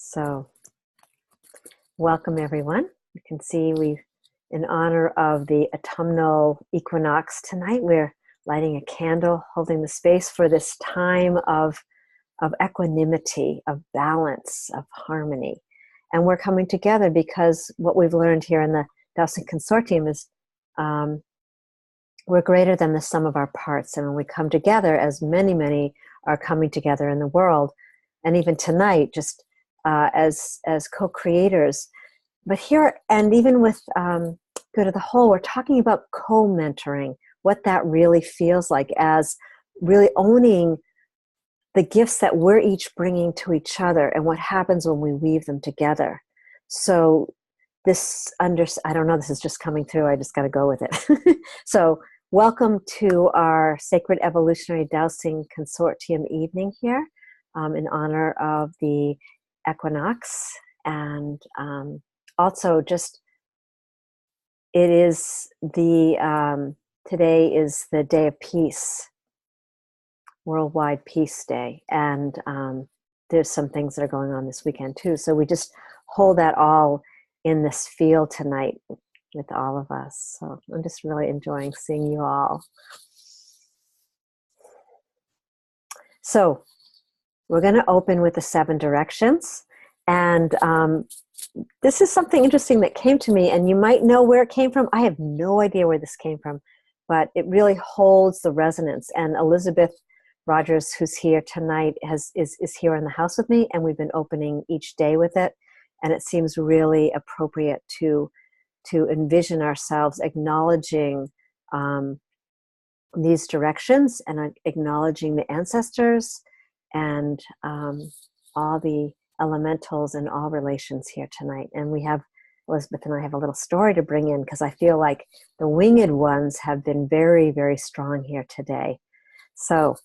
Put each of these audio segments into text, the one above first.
So, welcome everyone. You can see in honor of the autumnal equinox tonight, we're lighting a candle, holding the space for this time of equanimity, of balance, of harmony. And we're coming together because what we've learned here in the Dowsing Consortium is we're greater than the sum of our parts. And when we come together, as many are coming together in the world, and even tonight, just as co-creators, but here, and even with Good of the Whole, we're talking about co-mentoring, what that really feels like, as really owning the gifts that we're each bringing to each other and what happens when we weave them together. So this, I don't know, this is just coming through, I just got to go with it. So welcome to our Sacred Evolutionary Dowsing Consortium evening here in honor of the equinox. And also just, it is the, today is the Day of Peace, Worldwide Peace Day. And there's some things that are going on this weekend too. So we just hold that all in this field tonight with all of us. So I'm just really enjoying seeing you all. So we're going to open with the 7 directions. And this is something interesting that came to me, and you might know where it came from. I have no idea where this came from, but it really holds the resonance. And Elizabeth Rogers, who's here tonight, is here in the house with me, and we've been opening each day with it. And it seems really appropriate to envision ourselves acknowledging these directions and acknowledging the ancestors and all the elementals in all relations here tonight. And we have, Elizabeth and I have a little story to bring in, because I feel like the winged ones have been very, very strong here today. So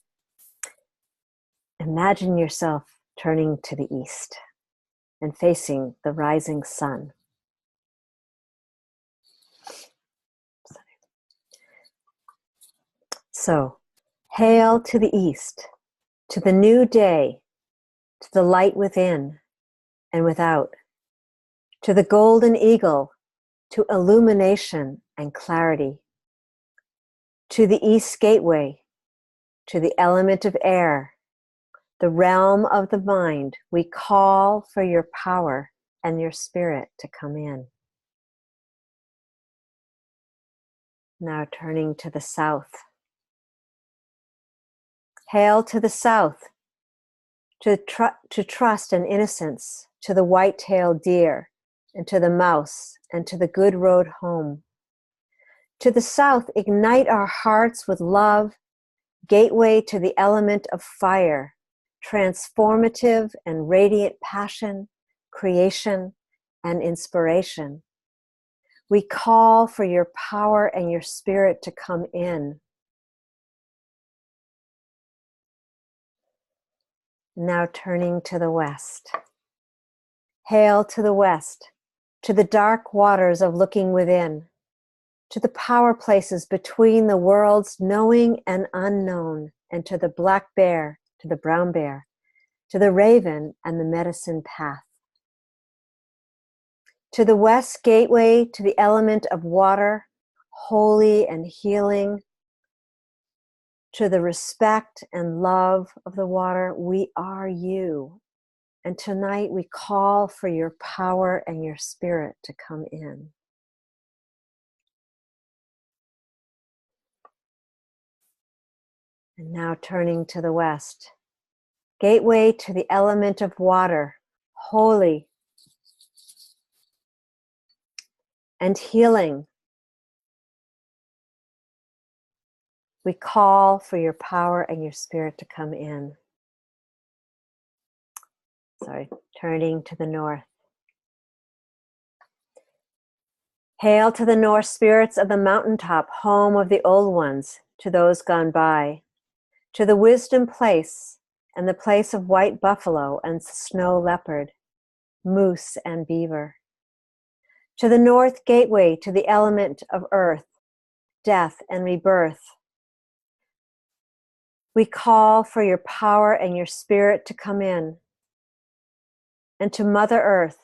imagine yourself turning to the east and facing the rising sun. So, hail to the east, to the new day, to the light within and without, to the golden eagle, to illumination and clarity, to the east gateway, to the element of air, the realm of the mind. We call for your power and your spirit to come in. Now turning to the south. Hail to the south, to trust and innocence, to the white-tailed deer, and to the mouse, and to the good road home. To the south, ignite our hearts with love, gateway to the element of fire, transformative and radiant passion, creation, and inspiration. We call for your power and your spirit to come in. Now turning to the west. Hail to the west, to the dark waters of looking within, to the power places between the worlds knowing and unknown, and to the black bear, to the brown bear, to the raven and the medicine path. To the west gateway, to the element of water, holy and healing, to the respect and love of the water. We are you. And tonight we call for your power and your spirit to come in. And now turning to the west. Gateway to the element of water, holy and healing. We call for your power and your spirit to come in. Sorry, turning to the north. Hail to the North spirits of the mountaintop, home of the old ones, to those gone by, to the wisdom place and the place of white buffalo and snow leopard, moose and beaver. To the north gateway, to the element of earth, death and rebirth. We call for your power and your spirit to come in. and to Mother Earth,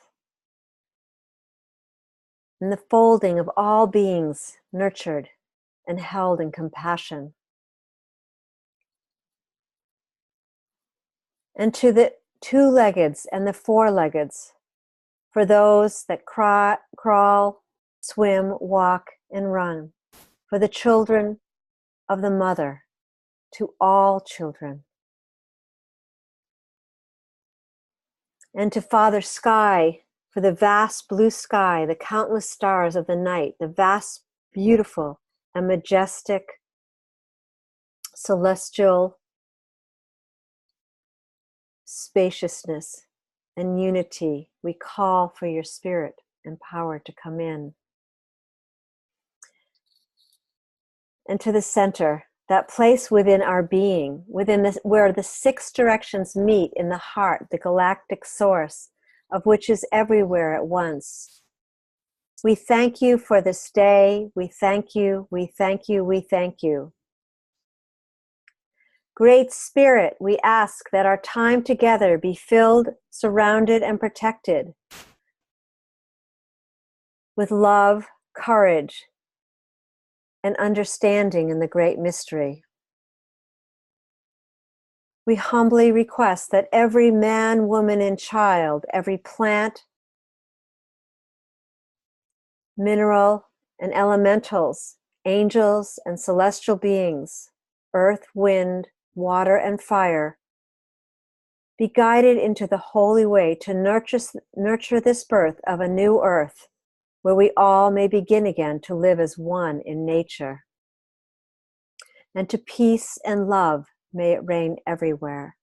and the folding of all beings nurtured and held in compassion. And to the two-leggeds and the four-leggeds, for those that crawl, swim, walk, and run, for the children of the mother, to all children. And to Father Sky, for the vast blue sky, the countless stars of the night, the vast, beautiful, and majestic celestial spaciousness and unity. We call for your spirit and power to come in. And to the center, that place within our being, within this, where the six directions meet in the heart, the galactic source, of which is everywhere at once. We thank you for this day. We thank you, we thank you, we thank you. Great Spirit, we ask that our time together be filled, surrounded, and protected with love, courage, and understanding in the great mystery. We humbly request that every man, woman, and child, every plant, mineral, and elementals, angels and celestial beings, earth, wind, water, and fire, be guided into the holy way to nurture this birth of a new earth, where we all may begin again to live as one in nature. And to peace and love may it reign everywhere.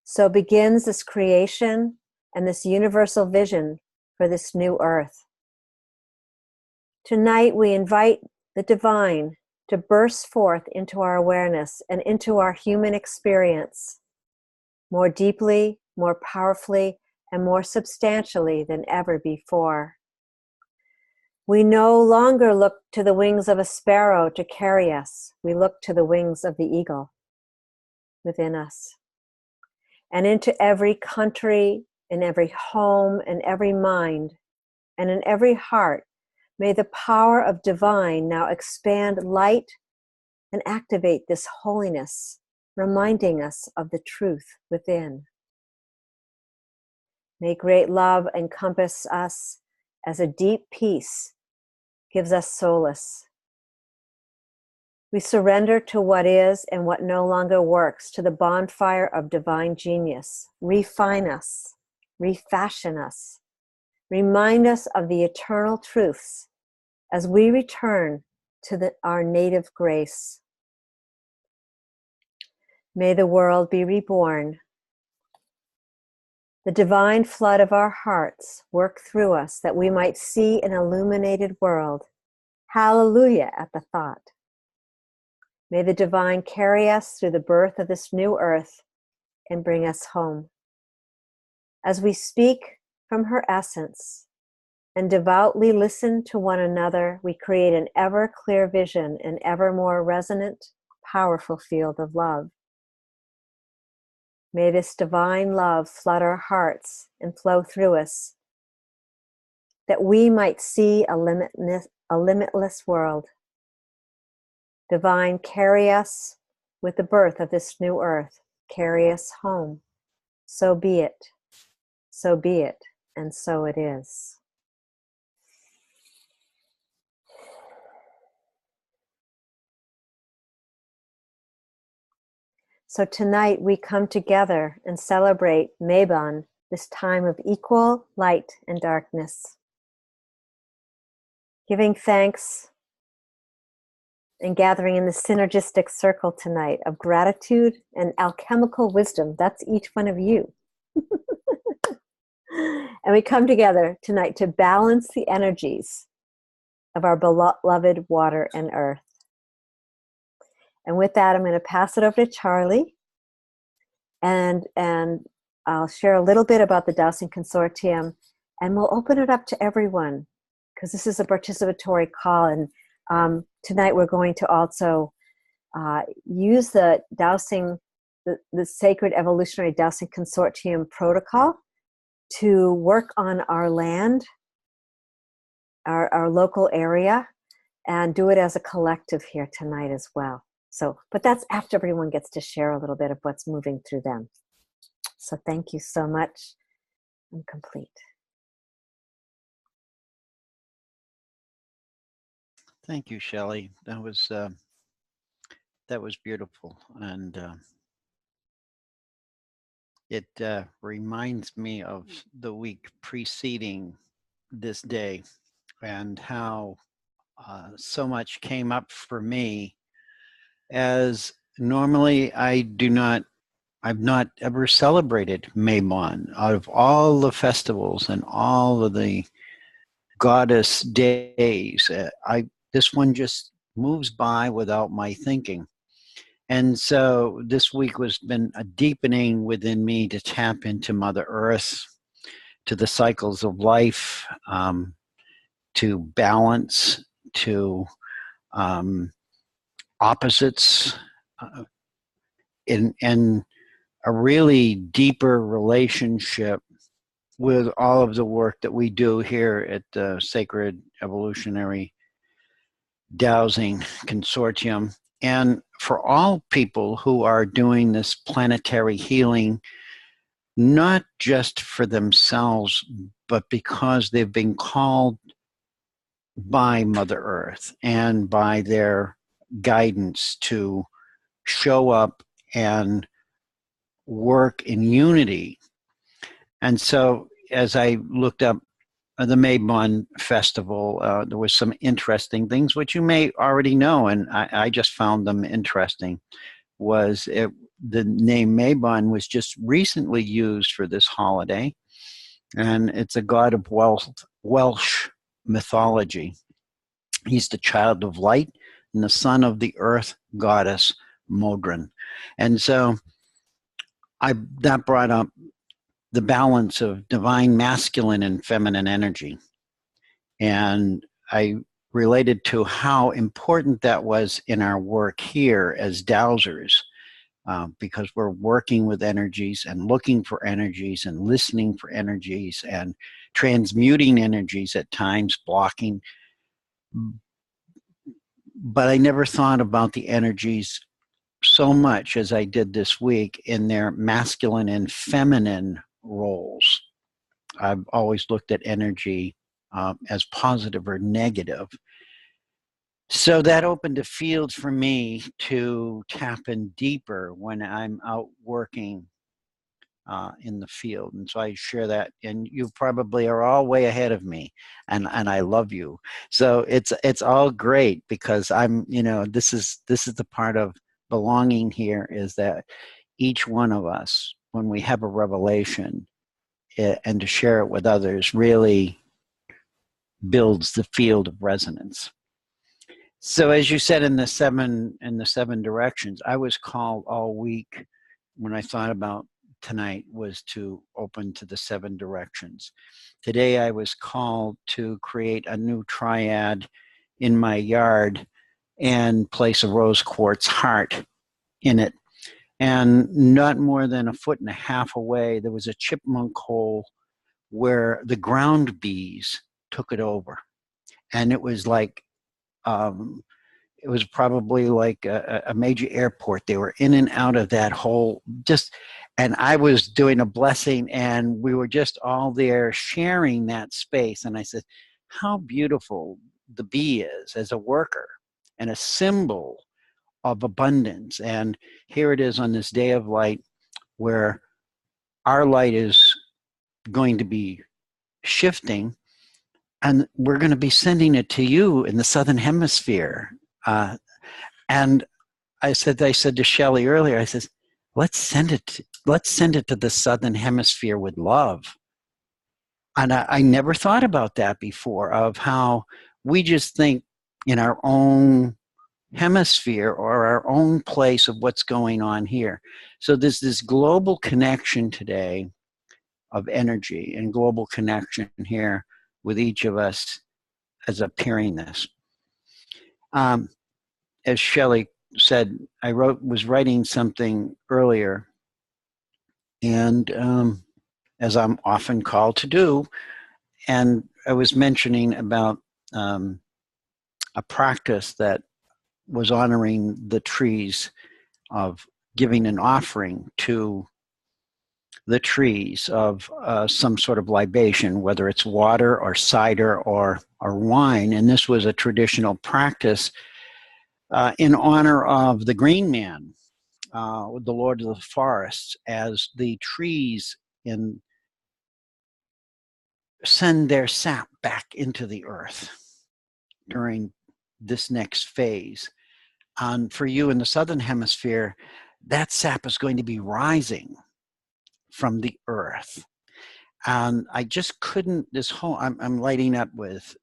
So begins this creation and this universal vision for this new earth. Tonight we invite the divine to burst forth into our awareness and into our human experience more deeply, more powerfully, and more substantially than ever before. We no longer look to the wings of a sparrow to carry us. We look to the wings of the eagle within us. And into every country, in every home, and every mind, and in every heart, may the power of divine now expand light and activate this holiness, reminding us of the truth within. May great love encompass us as a deep peace gives us solace. We surrender to what is and what no longer works, to the bonfire of divine genius. Refine us, refashion us, remind us of the eternal truths as we return to our native grace. May the world be reborn. The divine flood of our hearts work through us that we might see an illuminated world. Hallelujah at the thought. May the divine carry us through the birth of this new earth and bring us home. As we speak from her essence and devoutly listen to one another, we create an ever clear vision, an ever more resonant, powerful field of love. May this divine love flood our hearts and flow through us, that we might see a limitless world. Divine, carry us with the birth of this new earth. Carry us home. So be it, and so it is. So tonight we come together and celebrate Mabon, this time of equal light and darkness. Giving thanks and gathering in the synergistic circle tonight of gratitude and alchemical wisdom. That's each one of you. And we come together tonight to balance the energies of our beloved water and earth. And with that, I'm going to pass it over to Charlie. And I'll share a little bit about the Dowsing Consortium, and we'll open it up to everyone, because this is a participatory call. And tonight we're going to also use the Dowsing the Sacred Evolutionary Dowsing Consortium protocol to work on our land, our local area, and do it as a collective here tonight as well. So, but that's after everyone gets to share a little bit of what's moving through them. So thank you so much. I'm complete. Thank you, Shelley. That was beautiful, and it reminds me of the week preceding this day, and how so much came up for me. As normally, I've not ever celebrated Mabon. Out of all the festivals and all of the goddess days, this one just moves by without my thinking. And so this week has been a deepening within me to tap into Mother Earth, to the cycles of life, to balance, to opposites, in a really deeper relationship with all of the work that we do here at the Sacred Evolutionary Dowsing Consortium. And for all people who are doing this planetary healing, not just for themselves, but because they've been called by Mother Earth and by their guidance to show up and work in unity. And so as I looked up the Mabon Festival, there was some interesting things, which you may already know, and I just found them interesting. The name Mabon was just recently used for this holiday, and it's a god of Welsh mythology. He's the child of light and the son of the earth goddess Modron. And so that brought up the balance of divine masculine and feminine energy. And I related to how important that was in our work here as dowsers, because we're working with energies and looking for energies and listening for energies and transmuting energies at times, blocking. But I never thought about the energies so much as I did this week in their masculine and feminine roles. I've always looked at energy as positive or negative. So that opened a field for me to tap in deeper when I'm out working in the field. And so I share that, and you probably are all way ahead of me, and I love you. So it's all great, because I'm, this is the part of belonging here, is that each one of us, when we have a revelation, and to share it with others, really builds the field of resonance. So as you said, in the seven directions, I was called all week, when I thought about tonight, was to open to the 7 directions. Today I was called to create a new triad in my yard and place a rose quartz heart in it. And not more than 1.5 feet away, there was a chipmunk hole where the ground bees took it over. And it was like, it was probably like a major airport. They were in and out of that hole, and I was doing a blessing, and we were just all there sharing that space. And I said, how beautiful the bee is as a worker and a symbol of abundance. And here it is on this day of light, where our light is going to be shifting, and we're going to be sending it to you in the Southern Hemisphere. And I said to Shelley earlier, I said, let's send it to the Southern Hemisphere with love. And I never thought about that before, of how we just think in our own hemisphere or our own place of what's going on here. So there's this global connection today of energy, and global connection here with each of us as appearing this. As Shelley said, was writing something earlier, and as I'm often called to do, and I was mentioning about a practice that was honoring the trees, of giving an offering to the trees of some sort of libation, whether it's water or cider or wine. And this was a traditional practice in honor of the Green Man, the Lord of the Forests, as the trees send their sap back into the earth during this next phase. And for you in the Southern Hemisphere, that sap is going to be rising from the earth. And I just couldn't, I'm lighting up with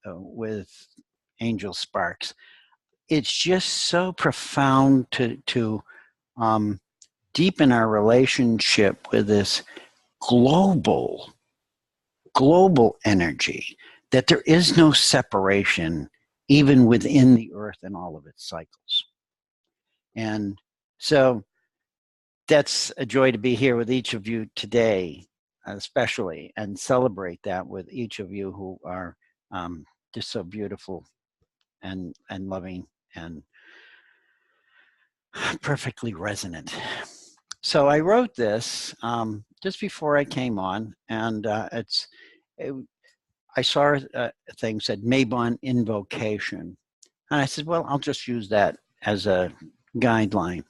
angel sparks. It's just so profound to deepen our relationship with this global energy, that there is no separation even within the earth and all of its cycles. And so that's a joy to be here with each of you today, especially, and celebrate that with each of you who are just so beautiful and loving and perfectly resonant. So I wrote this just before I came on, and I saw a thing said Mabon invocation, and I said, well, I'll just use that as a guideline.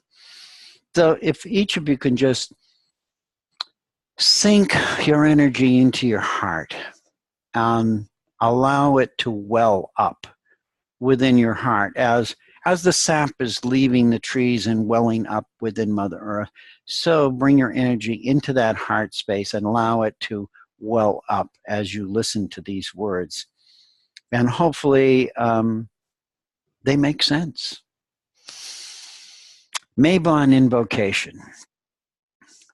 So if each of you can just sink your energy into your heart, allow it to well up within your heart as the sap is leaving the trees and welling up within Mother Earth. So bring your energy into that heart space and allow it to well up as you listen to these words. And hopefully they make sense. Mabon invocation.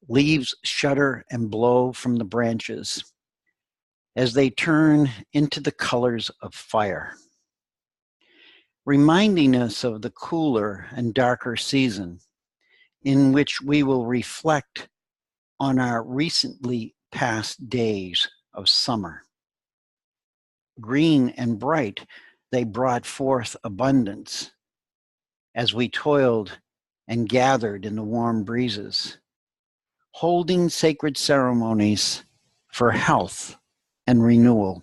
Leaves shudder and blow from the branches as they turn into the colors of fire, reminding us of the cooler and darker season in which we will reflect on our recently past days of summer. Green and bright, they brought forth abundance as we toiled and gathered in the warm breezes, holding sacred ceremonies for health and renewal.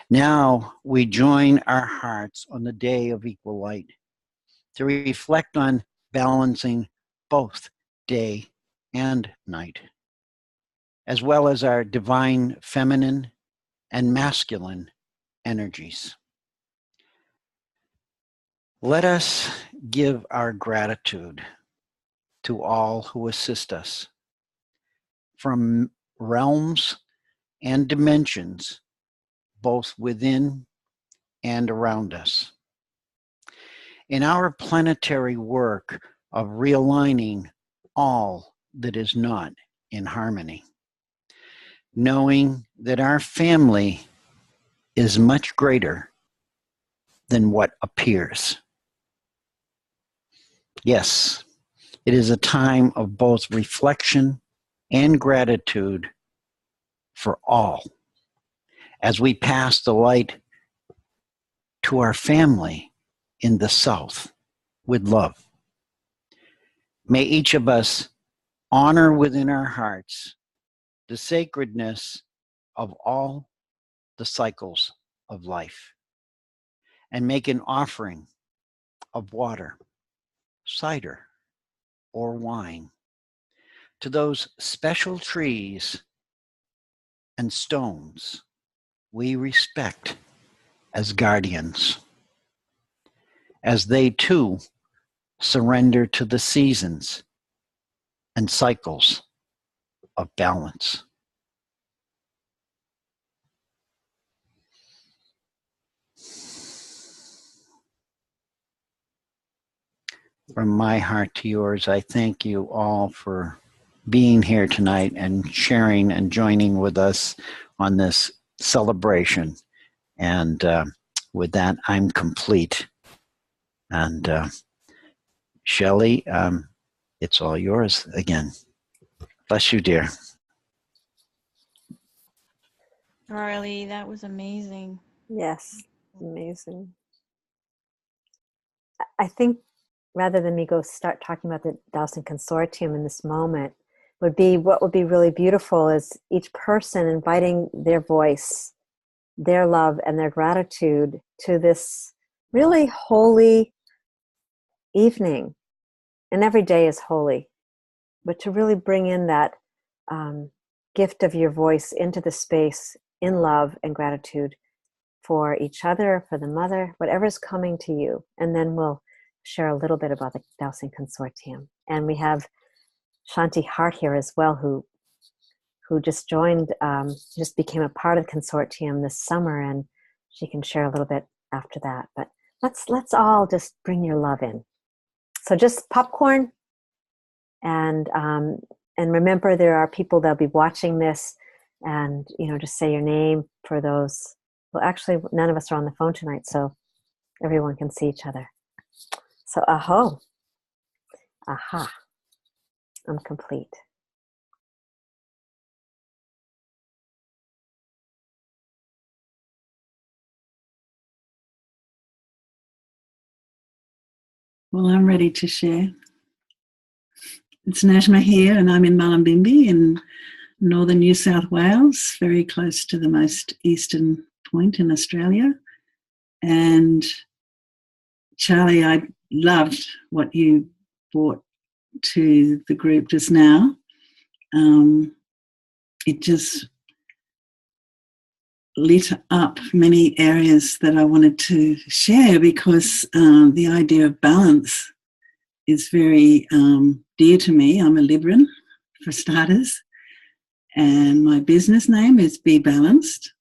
Now we join our hearts on the day of equal light to reflect on balancing both day and night, as well as our divine feminine and masculine energies. Let us give our gratitude to all who assist us from realms and dimensions, both within and around us. In our planetary work of realigning all that is not in harmony, knowing that our family is much greater than what appears. Yes, it is a time of both reflection and gratitude for all as we pass the light to our family in the South with love. May each of us honor within our hearts the sacredness of all the cycles of life and make an offering of water, cider, or wine to those special trees and stones we respect as guardians, as they too surrender to the seasons and cycles of balance. From my heart to yours, I thank you all for being here tonight and sharing and joining with us on this celebration. And with that, I'm complete. And Shelley, it's all yours again. Bless you, dear. Carly, that was amazing. Yes, amazing. I think rather than me go start talking about the Dowsing Consortium in this moment, what would be really beautiful is each person inviting their voice, their love, and their gratitude to this really holy evening. And every day is holy, but to really bring in that gift of your voice into the space in love and gratitude for each other, for the mother, whatever's coming to you. And then we'll share a little bit about the Dowsing Consortium. And we have Shanti Hart here as well, who just joined, just became a part of the consortium this summer, and she can share a little bit after that. But let's all just bring your love in. So just popcorn, and remember, there are people that'll be watching this, and just say your name for those. Well, actually, none of us are on the phone tonight, so everyone can see each other. So, aho, aha, I'm complete. Well, I'm ready to share. It's Najma here, and I'm in Mullumbimby in northern New South Wales, very close to the most eastern point in Australia. And Charlie, I loved what you brought to the group just now. It just lit up many areas that I wanted to share, because the idea of balance is very dear to me. I'm a Libran, for starters, and my business name is Be Balanced.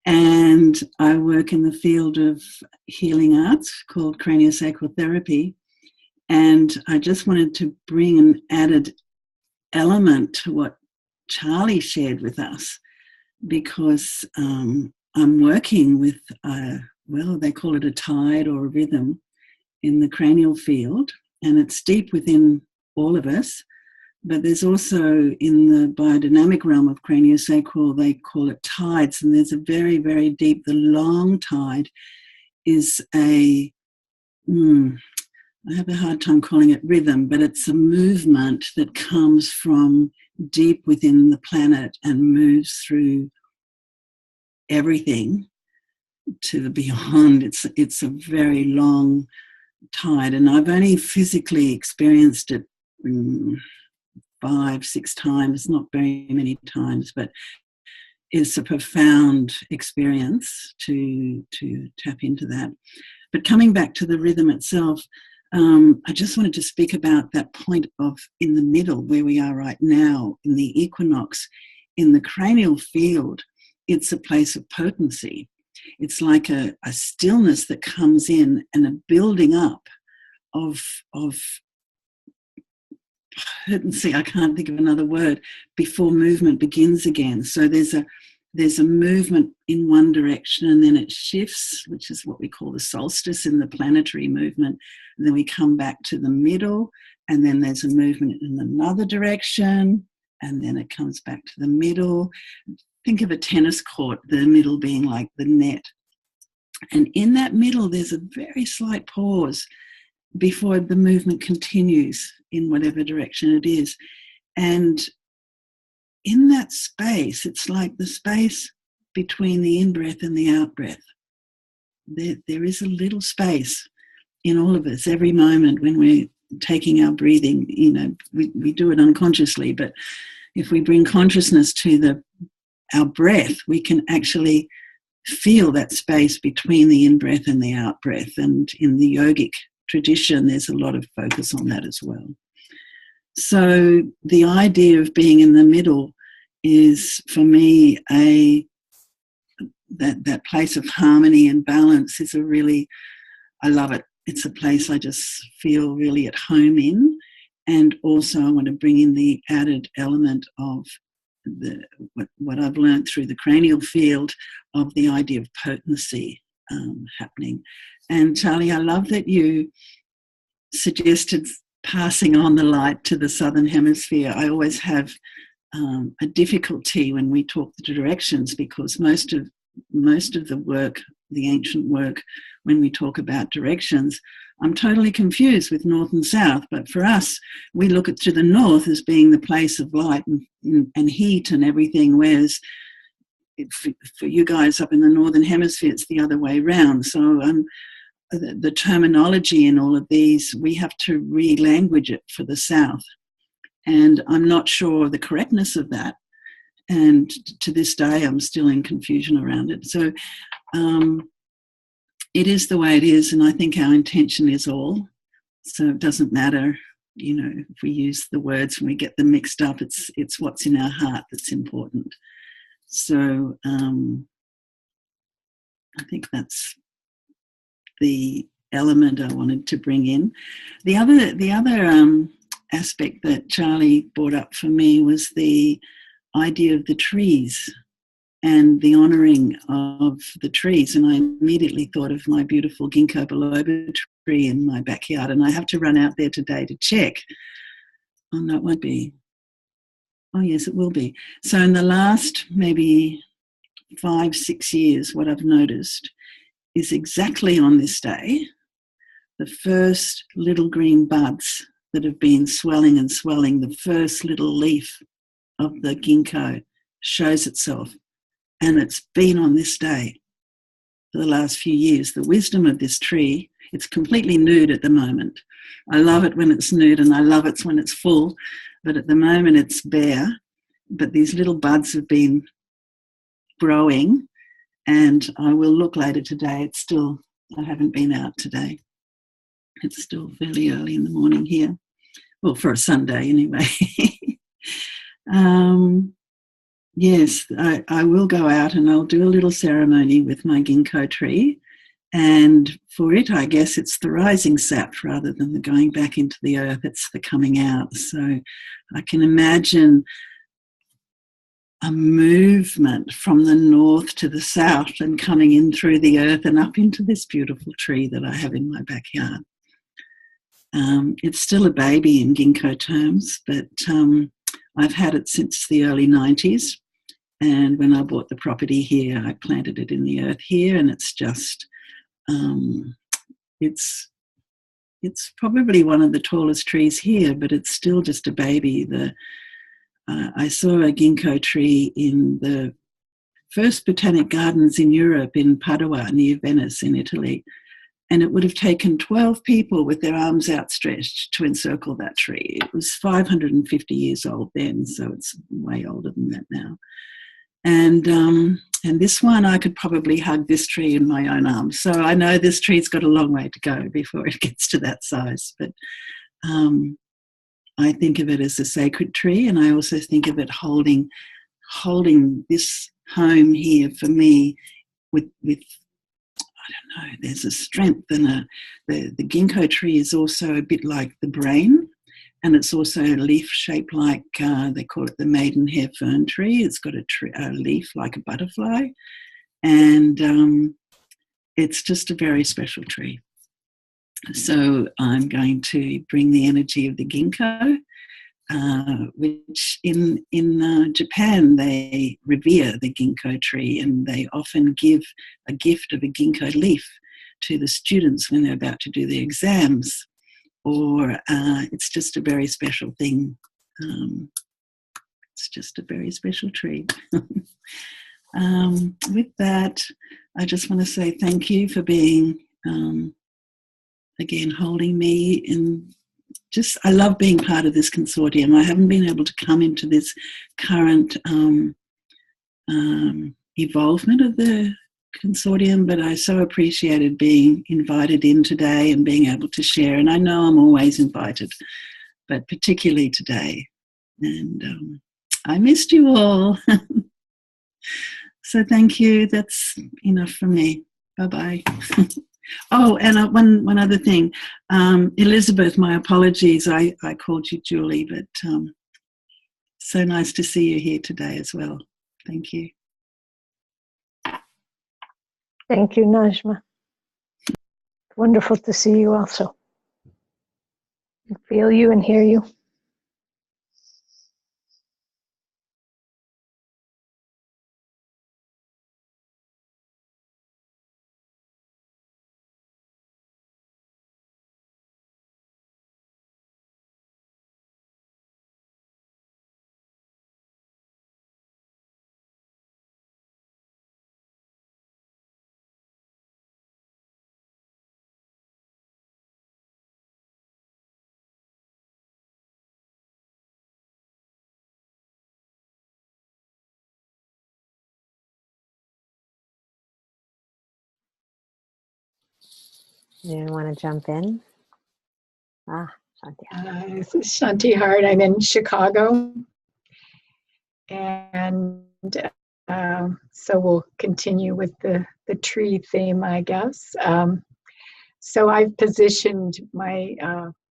And I work in the field of healing arts called craniosacral therapy. And I just wanted to bring an added element to what Charlie shared with us, because I'm working with, they call it a tide or a rhythm in the cranial field, and it's deep within all of us. But there's also, in the biodynamic realm of craniosacral, they call it tides, and there's a very, very deep, the long tide is I have a hard time calling it rhythm, but it's a movement that comes from deep within the planet and moves through everything to the beyond. It's a very long tide, and I've only physically experienced it 5-6 times, not very many times, but it's a profound experience to tap into that. But coming back to the rhythm itself, I just wanted to speak about that point of in the middle where we are right now in the equinox. In the cranial field, it's a place of potency. It's like a stillness that comes in, and a building up of potency, I can't think of another word, before movement begins again. So there's a movement in one direction, and then it shifts, which is what we call the solstice in the planetary movement. And then we come back to the middle, and then there's a movement in another direction, and then it comes back to the middle. Think of a tennis court, the middle being like the net. And in that middle, there's a very slight pause before the movement continues in whatever direction it is. And in that space, it's like the space between the in-breath and the out-breath. There is a little space in all of us every moment when we're taking our breathing. We do it unconsciously, but if we bring consciousness to our breath, we can actually feel that space between the in-breath and the out-breath. And in the yogic tradition, there's a lot of focus on that as well. So the idea of being in the middle is, for me, that place of harmony and balance is I love it. It's a place I just feel really at home in. And also I want to bring in the added element of what I've learned through the cranial field of the idea of potency happening. And Charlie, I love that you suggested passing on the light to the southern hemisphere, I always have a difficulty when we talk the directions, because most of the work, the ancient work, when we talk about directions, I'm totally confused with north and south. But for us, we look to the north as being the place of light and heat and everything, whereas for you guys up in the northern hemisphere, it's the other way around. So the terminology in all of these, we have to re-language it for the south. And I'm not sure of the correctness of that. And to this day, I'm still in confusion around it. So it is the way it is, and I think our intention is all. So it doesn't matter, if we use the words and we get them mixed up, it's what's in our heart that's important. So I think that's the element I wanted to bring in. The other aspect that Charlie brought up for me was the idea of the trees and the honouring of the trees. And I immediately thought of my beautiful ginkgo biloba tree in my backyard, and I have to run out there today to check. Oh, no, it won't be. Oh, yes, it will be. So in the last maybe 5-6 years, what I've noticed is exactly on this day, the first little green buds that have been swelling and swelling, the first little leaf of the ginkgo shows itself. And it's been on this day for the last few years. The wisdom of this tree, it's completely nude at the moment. I love it when it's nude and I love it when it's full, but at the moment it's bare. But these little buds have been growing, and I will look later today. I haven't been out today. It's still fairly early in the morning here. Well, for a Sunday anyway. Yes, I will go out and I'll do a little ceremony with my ginkgo tree. And for it, I guess it's the rising sap rather than the going back into the earth. It's the coming out. So I can imagine a movement from the north to the south and coming in through the earth and up into this beautiful tree that I have in my backyard. It's still a baby in ginkgo terms, but I've had it since the early 90s. And when I bought the property here, I planted it in the earth here, and it's just, it's probably one of the tallest trees here, but it's still just a baby. I saw a ginkgo tree in the first botanic gardens in Europe in Padua, near Venice in Italy, and it would have taken 12 people with their arms outstretched to encircle that tree. It was 550 years old then, so it's way older than that now. And this one, I could probably hug this tree in my own arms. So I know this tree's got a long way to go before it gets to that size. But I think of it as a sacred tree, and I also think of it holding this home here for me with I don't know, there's a strength, and the ginkgo tree is also a bit like the brain. And it's also a leaf shaped like, they call it the maidenhair fern tree. It's got a leaf like a butterfly. And it's just a very special tree. So I'm going to bring the energy of the ginkgo, which in Japan, they revere the ginkgo tree, and they often give a gift of a ginkgo leaf to the students when they're about to do their exams. Or it's just a very special thing. It's just a very special tree. With that, I just want to say thank you for being, again, holding me in. I love being part of this consortium. I haven't been able to come into this current evolvement of the consortium, but I so appreciated being invited in today and being able to share. And I know I'm always invited, but particularly today. And I missed you all. So thank you. That's enough for me. Bye-bye. Oh, and one other thing. Elizabeth, my apologies. I called you Julie, but so nice to see you here today as well. Thank you. Thank you, Najma. Wonderful to see you also. Feel you and hear you. You want to jump in? Shanti. This is Shanti Hart. I'm in Chicago. And so we'll continue with the tree theme, I guess. So I've positioned my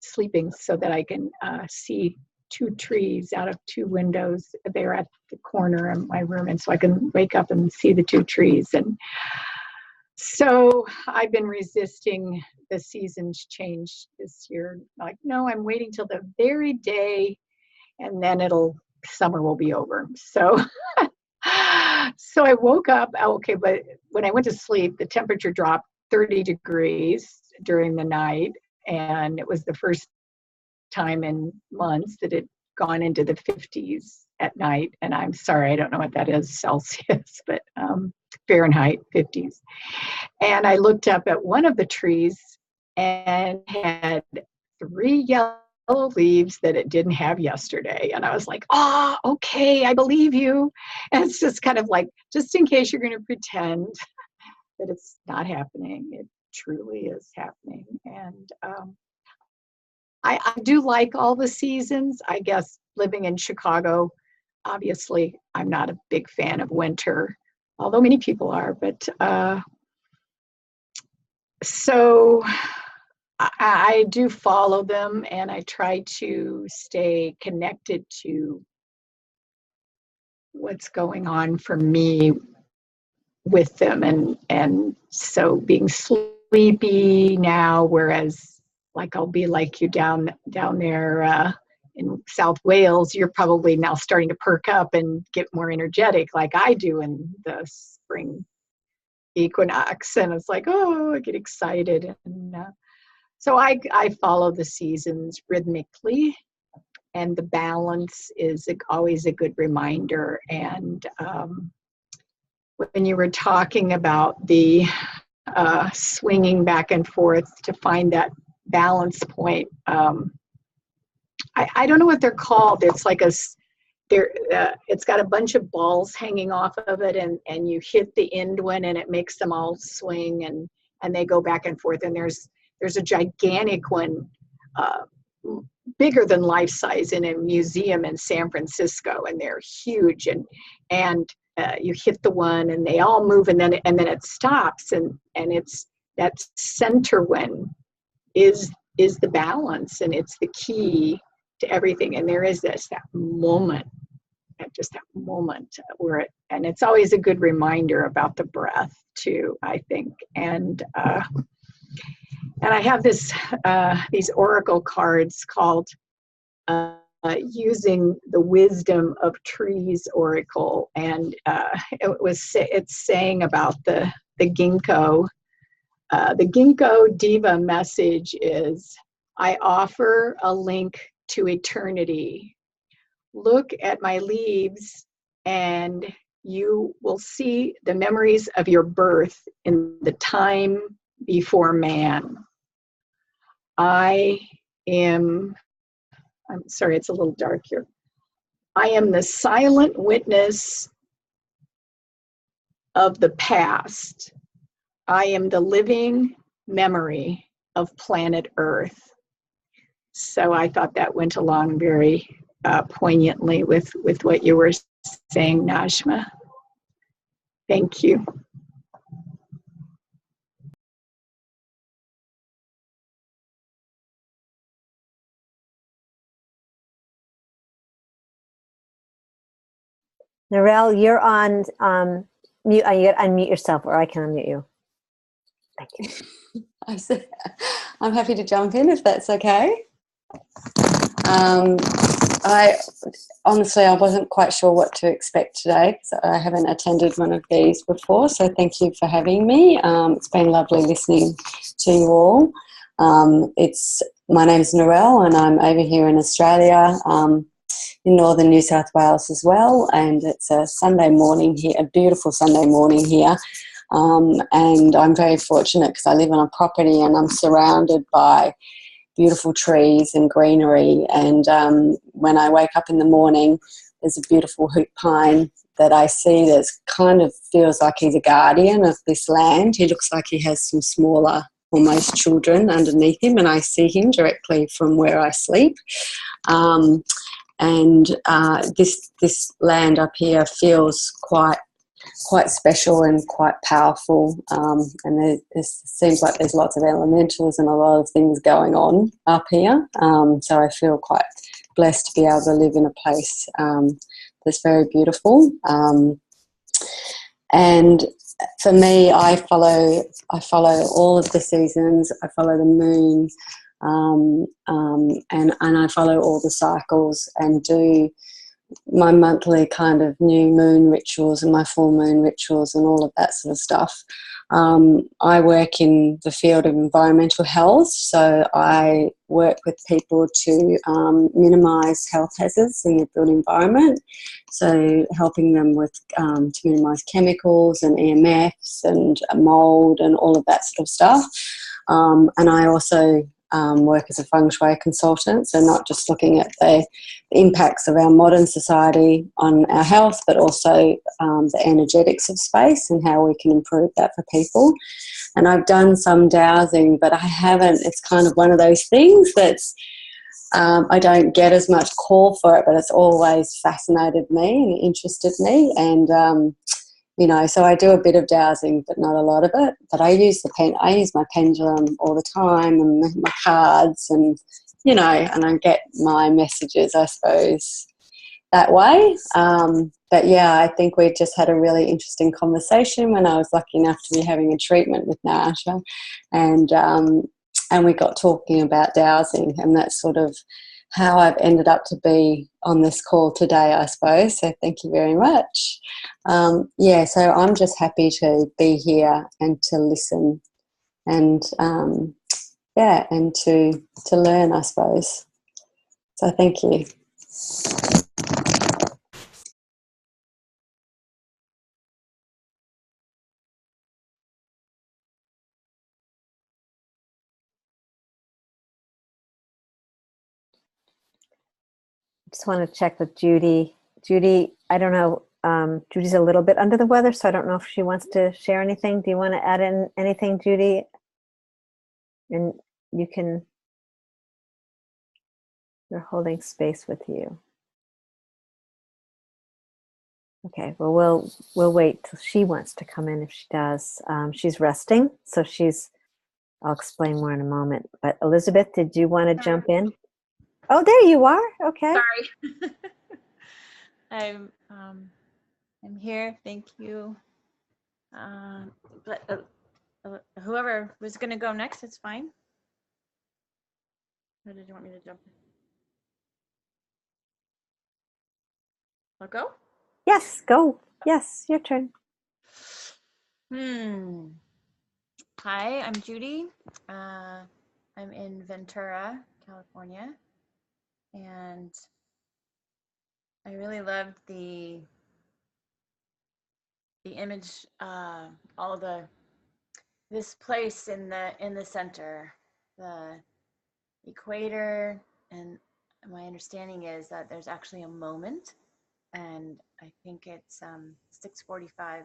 sleeping so that I can see 2 trees out of 2 windows. They're at the corner of my room, and so I can wake up and see the 2 trees. And so I've been resisting the seasons change this year. Like, no, I'm waiting till the very day, and then summer will be over. So so I woke up, okay, but when I went to sleep, the temperature dropped 30 degrees during the night, and it was the first time in months that it gone into the 50s at night. And I'm sorry, I don't know what that is Celsius, but Fahrenheit 50s. And I looked up at one of the trees and had 3 yellow leaves that it didn't have yesterday. And I was like, okay, I believe you. And it's just kind of like, just in case you're going to pretend that it's not happening, it truly is happening. And I do like all the seasons. I guess living in Chicago, obviously, I'm not a big fan of winter, although many people are. But so I do follow them, and I try to stay connected to what's going on for me with them. And so being sleepy now, whereas like I'll be like you down there in South Wales, you're probably now starting to perk up and get more energetic like I do in the spring equinox. And it's like, I get excited. And so I follow the seasons rhythmically, and the balance is always a good reminder. And when you were talking about the swinging back and forth to find that balance point, I don't know what they're called. It's like it's got a bunch of balls hanging off of it, and you hit the end one, and it makes them all swing, and they go back and forth. And there's a gigantic one, bigger than life size, in a museum in San Francisco, and they're huge. And you hit the one, and they all move, and then it stops, and it's that center one is the balance, and it's the key to everything. And there is that moment where and it's always a good reminder about the breath too, I think. And I have these oracle cards called Using the Wisdom of Trees Oracle, and it's saying about the ginkgo. The ginkgo diva message is, I offer a link to eternity. Look at my leaves, and you will see the memories of your birth in the time before man. I'm sorry, it's a little dark here. I am the silent witness of the past. I am the living memory of planet Earth. So I thought that went along very poignantly with what you were saying, Najma. Thank you. Narelle, you're on mute. You got to unmute yourself, or I can unmute you. Thank you. I'm happy to jump in if that's okay. I honestly, I wasn't quite sure what to expect today because I haven't attended one of these before. So thank you for having me. It's been lovely listening to you all. My name's Narelle, and I'm over here in Australia, in northern New South Wales as well. And it's a Sunday morning here, a beautiful Sunday morning here. And I'm very fortunate because I live on a property and I'm surrounded by beautiful trees and greenery. And when I wake up in the morning, there's a beautiful hoot pine that I see that kind of feels like he's a guardian of this land. He looks like he has some smaller, almost children underneath him, and I see him directly from where I sleep. This land up here feels quite special and quite powerful, and it seems like there's lots of elementals and a lot of things going on up here, so I feel quite blessed to be able to live in a place that's very beautiful, and for me, I follow all of the seasons. I follow the moon, and I follow all the cycles and do my monthly kind of new moon rituals and my full moon rituals and all of that sort of stuff. I work in the field of environmental health, so I work with people to minimise health hazards in the built environment, so helping them with to minimise chemicals and EMFs and mould and all of that sort of stuff. And I also work as a feng shui consultant, so not just looking at the impacts of our modern society on our health, but also the energetics of space and how we can improve that for people. And I've done some dowsing, but I haven't. It's kind of one of those things that's I don't get as much call for it, but it's always fascinated me and interested me. And so I do a bit of dowsing, but not a lot of it. But I use my pendulum all the time, and my cards, and and I get my messages, I suppose, that way. But yeah, I think we just had a really interesting conversation when I was lucky enough to be having a treatment with Natasha, and we got talking about dowsing, and that's sort of how I've ended up to be on this call today, I suppose. So thank you very much. So I'm just happy to be here and to listen and and to learn, I suppose. So thank you. Just want to check with Judy. Judy, I don't know. Judy's a little bit under the weather, so I don't know if she wants to share anything. Do you want to add in anything, Judy? And you can. We're holding space with you. Okay. Well, we'll wait till she wants to come in. If she does, she's resting, so I'll explain more in a moment. But Elizabeth, did you want to jump in? Oh, there you are. Okay. Sorry. I'm here. Thank you. But whoever was going to go next, it's fine. Or did you want me to jump in? I'll go? Yes, go. Yes, your turn. Hi, I'm Judy. I'm in Ventura, California, and I really loved the image, this place in the center, the equator, and my understanding is that there's actually a moment, and I think it's 6:45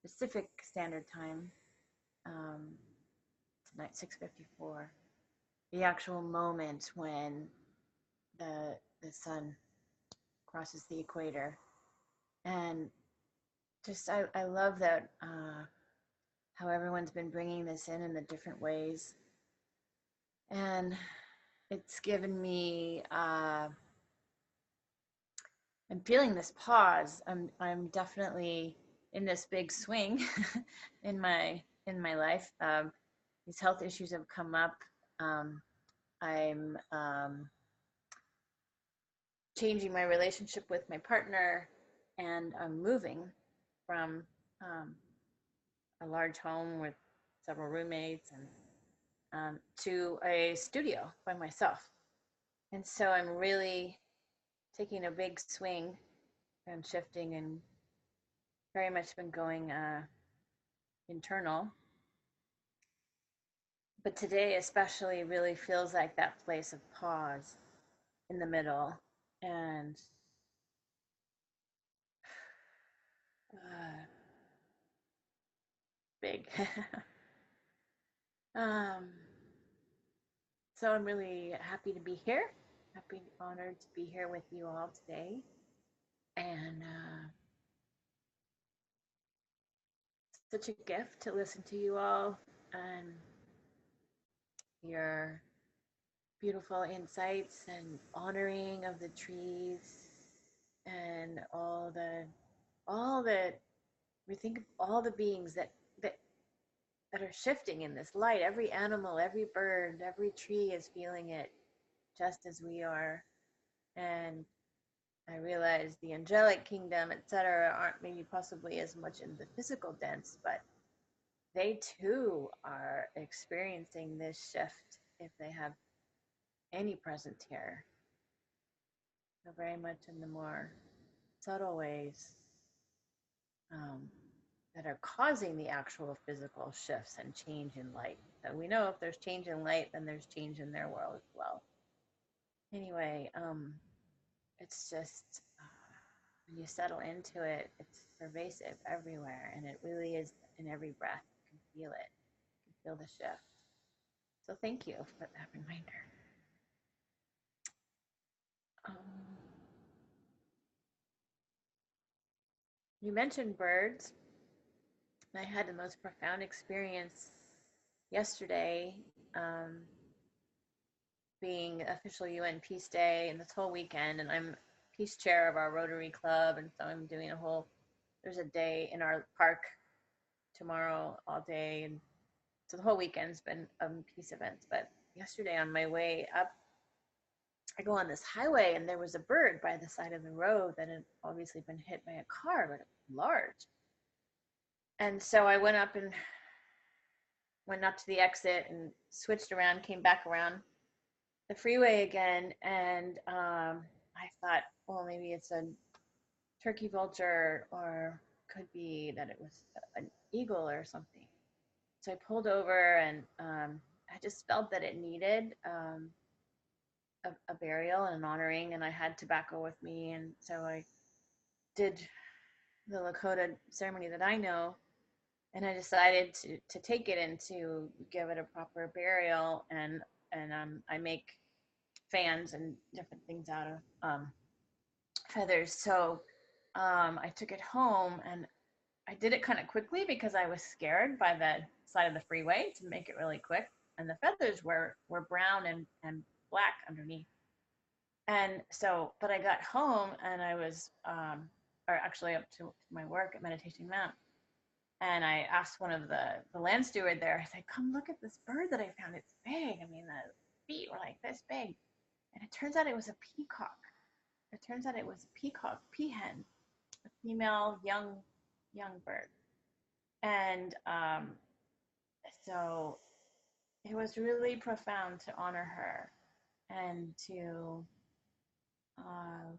Pacific Standard Time, tonight 6:54. The actual moment when the sun crosses the equator, and just I love that how everyone's been bringing this in the different ways, and it's given me I'm feeling this pause. I'm definitely in this big swing in my life. These health issues have come up, I'm changing my relationship with my partner, and I'm moving from a large home with several roommates and to a studio by myself. And so I'm really taking a big swing and shifting, and very much been going internal. But today especially really feels like that place of pause in the middle, and big. So I'm really happy to be here, happy, honored to be here with you all today. And such a gift to listen to you all and your beautiful insights and honoring of the trees and all the we think of all the beings that are shifting in this light. Every animal, every bird, every tree is feeling it just as we are. And I realize the angelic kingdom, etc., aren't maybe possibly as much in the physical dense, but they too are experiencing this shift if they have any presence here. So very much in the more subtle ways that are causing the actual physical shifts and change in light. So we know if there's change in light, then there's change in their world as well. Anyway, it's just when you settle into it, it's pervasive everywhere, and it really is in every breath. You can feel it. You can feel the shift. So thank you for that reminder. You mentioned birds. I had the most profound experience yesterday, being official UN Peace Day and this whole weekend, and I'm peace chair of our Rotary Club, and so I'm doing there's a day in our park tomorrow all day, and so the whole weekend's been peace events. But yesterday on my way up, I go on this highway, and there was a bird by the side of the road that had obviously been hit by a car, but it was large. And so I went up to the exit and switched around, came back around the freeway again, and I thought, well, maybe it's a turkey vulture, or could be that it was an eagle or something. So I pulled over, and I just felt that it needed a burial and an honoring, and I had tobacco with me, and so I did the Lakota ceremony that I know, and I decided to take it and to give it a proper burial, and I make fans and different things out of feathers. So I took it home, and I did it kind of quickly because I was scared by the side of the freeway to make it really quick, and the feathers were brown and black underneath. And so, but I got home, and I was, or actually up to my work at Meditation Mount, and I asked one of the land steward there, I said, come look at this bird that I found. It's big. I mean, the feet were like this big. And it turns out it was a peacock. It turns out it was a peacock, peahen, a female young bird. And so it was really profound to honor her and to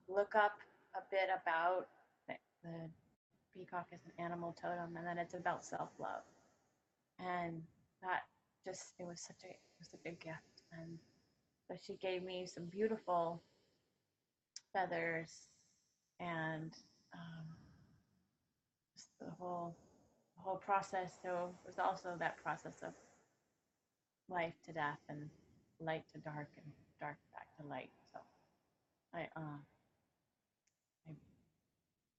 look up a bit about the peacock as an animal totem, and that it's about self-love. And that just, it was a big gift. And so she gave me some beautiful feathers, and just the whole process. So it was also that process of life to death, and light to dark, and dark back to light. So I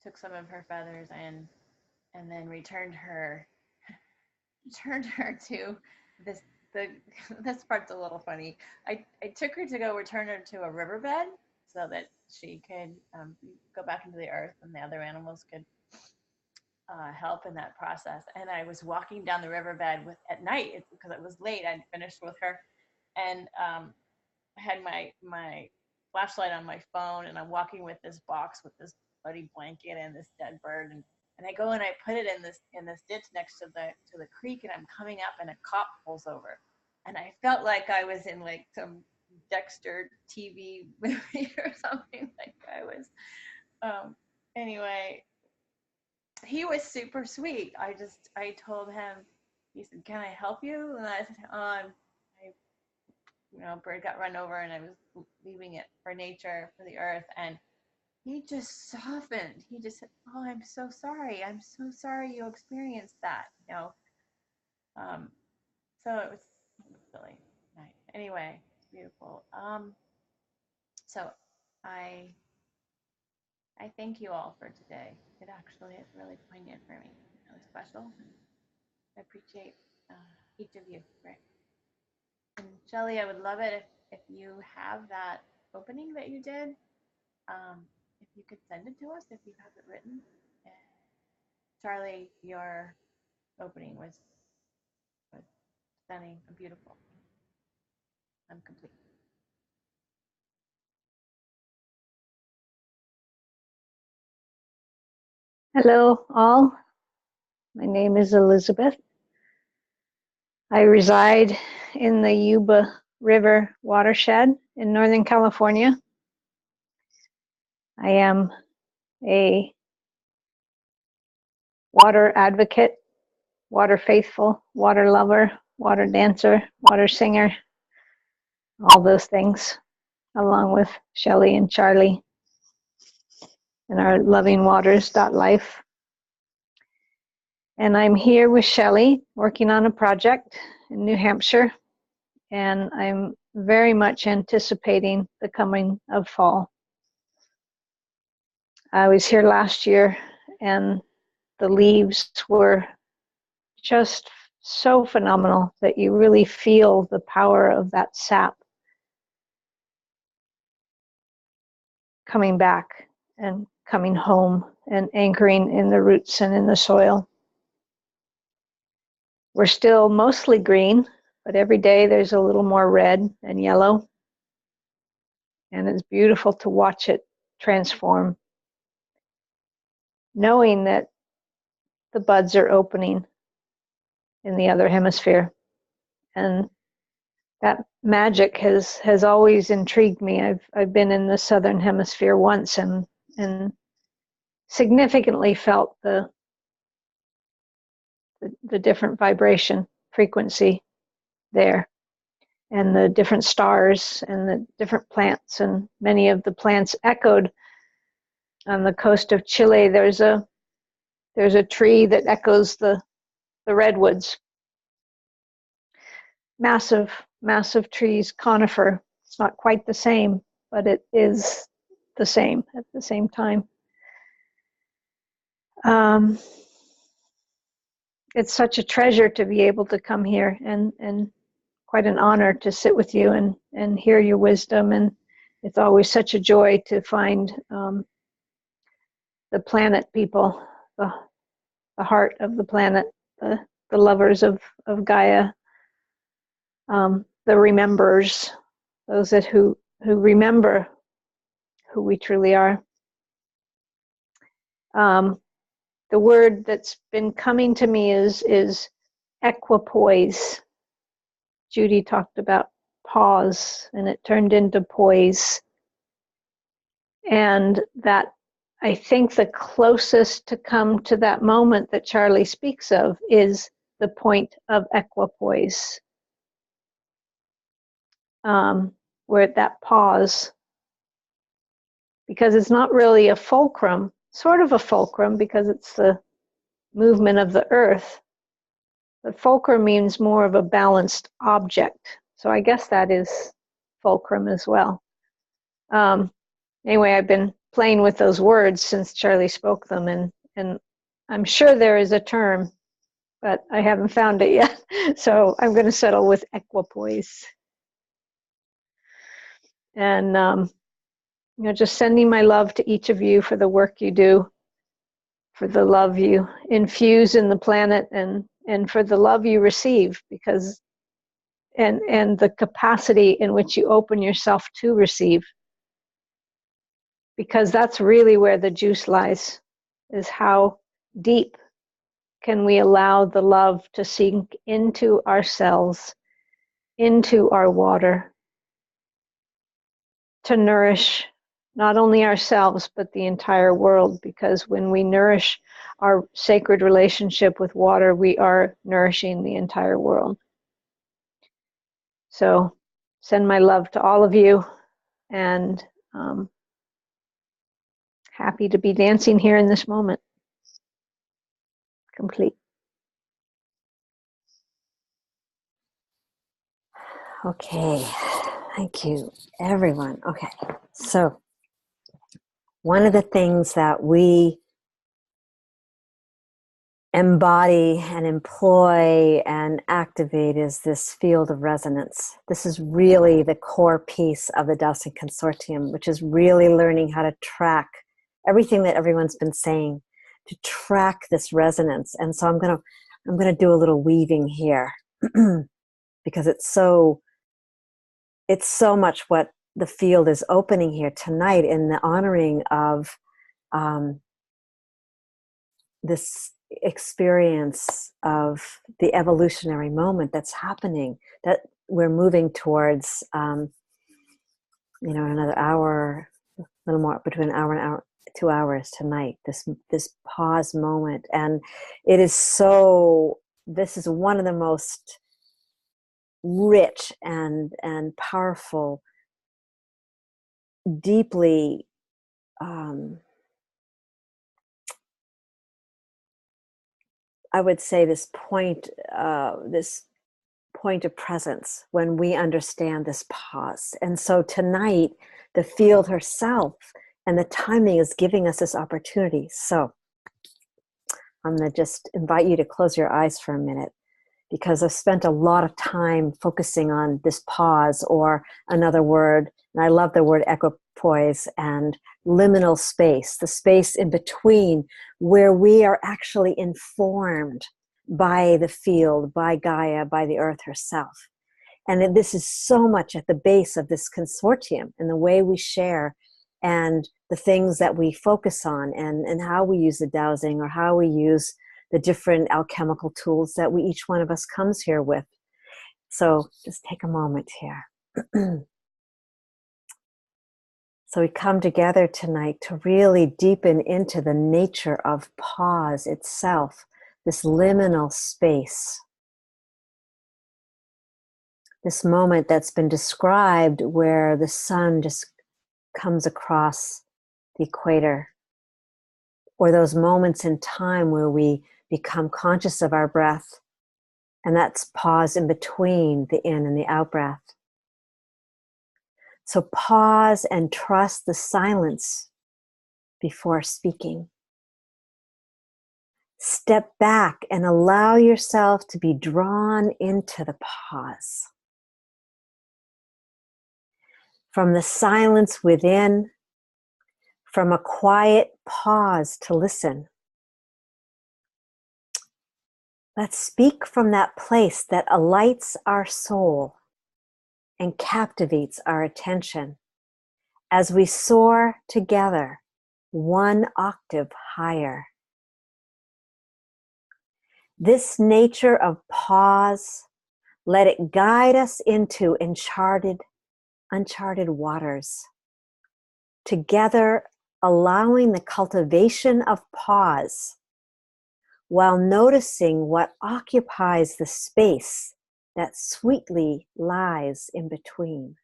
took some of her feathers and then returned her to this part's a little funny. I took her to go return her to a riverbed so that she could go back into the earth, and the other animals could help in that process. And I was walking down the riverbed at night because it was late. I'd finished with her, and had my flashlight on my phone, and I'm walking with this box with this bloody blanket and this dead bird, and I go and I put it in this ditch next to the creek, and I'm coming up, and a cop pulls over, and I felt like I was in like some Dexter TV movie or something. Like I was. Anyway, he was super sweet. I told him. He said, "Can I help you?" And I said, bird got run over, and I was leaving it for nature, for the earth, and he just softened. He just said, "Oh, I'm so sorry. I'm so sorry you experienced that." So it was really nice. Anyway, it's beautiful. So I thank you all for today. It actually is really poignant for me. Really special. I appreciate each of you. Right. And Shelley, I would love it if you have that opening that you did. If you could send it to us, if you have it written. And Charlie, your opening was stunning and beautiful. I'm complete. Hello, all. My name is Elizabeth. I reside in the Yuba River watershed in Northern California. I am a water advocate, water faithful, water lover, water dancer, water singer, all those things, along with Shelley and Charlie and our lovingwaters.life. And I'm here with Shelley working on a project in New Hampshire, and I'm very much anticipating the coming of fall. I was here last year, and the leaves were just so phenomenal that you really feel the power of that sap coming back and coming home and anchoring in the roots and in the soil. We're still mostly green, but every day there's a little more red and yellow. And it's beautiful to watch it transform, knowing that the buds are opening in the other hemisphere. And that magic has always intrigued me. I've been in the southern hemisphere once and significantly felt the different vibration frequency there, and the different stars and the different plants, and many of the plants echoed. On the coast of Chile, there's a tree that echoes the redwoods. Massive trees, conifer. It's not quite the same, but it is the same at the same time. It's such a treasure to be able to come here, and quite an honor to sit with you and hear your wisdom. And it's always such a joy to find the planet people, the heart of the planet, the lovers of Gaia, the rememberers, those who remember who we truly are. The word that's been coming to me is equipoise. Judy talked about pause, and it turned into poise. And that, I think, the closest to come to that moment that Charlie speaks of is the point of equipoise, where that pause, because it's not really a fulcrum, sort of a fulcrum because it's the movement of the earth, but fulcrum means more of a balanced object. So I guess that is fulcrum as well. Anyway, I've been playing with those words since Charlie spoke them, and I'm sure there is a term, but I haven't found it yet. So I'm going to settle with equipoise. And just sending my love to each of you for the work you do, for the love you infuse in the planet, and for the love you receive, because and the capacity in which you open yourself to receive. Because that's really where the juice lies, is how deep can we allow the love to sink into our cells, into our water, to nourish not only ourselves, but the entire world. Because when we nourish our sacred relationship with water, we are nourishing the entire world. So send my love to all of you, and happy to be dancing here in this moment. Complete. Okay, thank you, everyone. Okay, so one of the things that we embody and employ and activate is this field of resonance. This is really the core piece of the Dowsing Consortium, which is really learning how to track everything that everyone's been saying, to track this resonance. And so I'm gonna do a little weaving here because it's so much what the field is opening here tonight in the honoring of this experience of the evolutionary moment that's happening, that we're moving towards, another hour, a little more, between an hour and hour, 2 hours tonight, this pause moment. And it is this is one of the most rich and powerful, deeply I would say this point of presence when we understand this pause. And so tonight, the field herself and the timing is giving us this opportunity. So I'm going to just invite you to close your eyes for a minute, because I've spent a lot of time focusing on this pause, or another word, and I love the word equipoise, and liminal space, the space in between where we are actually informed by the field, by Gaia, by the earth herself. And this is so much at the base of this consortium, and the way we share and the things that we focus on, and how we use the dowsing, or how we use the different alchemical tools that each one of us comes here with. So just take a moment here. So we come together tonight to really deepen into the nature of pause itself, this liminal space. This moment that's been described where the sun just comes across the equator, or those moments in time where we become conscious of our breath, and that's pause in between the in and the out breath. So pause and trust the silence before speaking. Step back and allow yourself to be drawn into the pause. From the silence within, from a quiet pause to listen. Let's speak from that place that alights our soul and captivates our attention as we soar together one octave higher. This nature of pause, let it guide us into uncharted waters. Together, allowing the cultivation of pause while noticing what occupies the space that sweetly lies in between.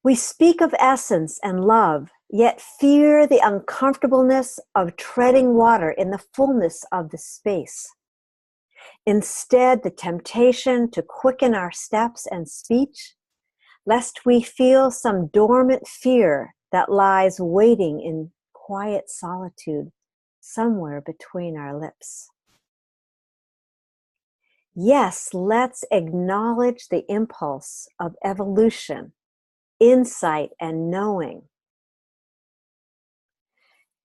We speak of essence and love, yet fear the uncomfortableness of treading water in the fullness of the space. Instead, the temptation to quicken our steps and speech, lest we feel some dormant fear that lies waiting in quiet solitude somewhere between our lips. Yes, let's acknowledge the impulse of evolution, insight, and knowing.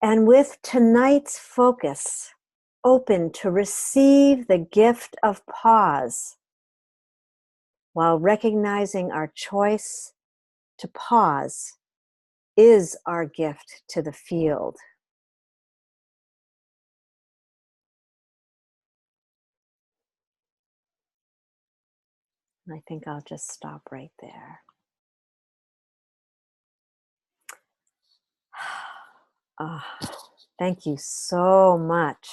And with tonight's focus, open to receive the gift of pause, while recognizing our choice to pause is our gift to the field. And I think I'll just stop right there. Oh, thank you so much.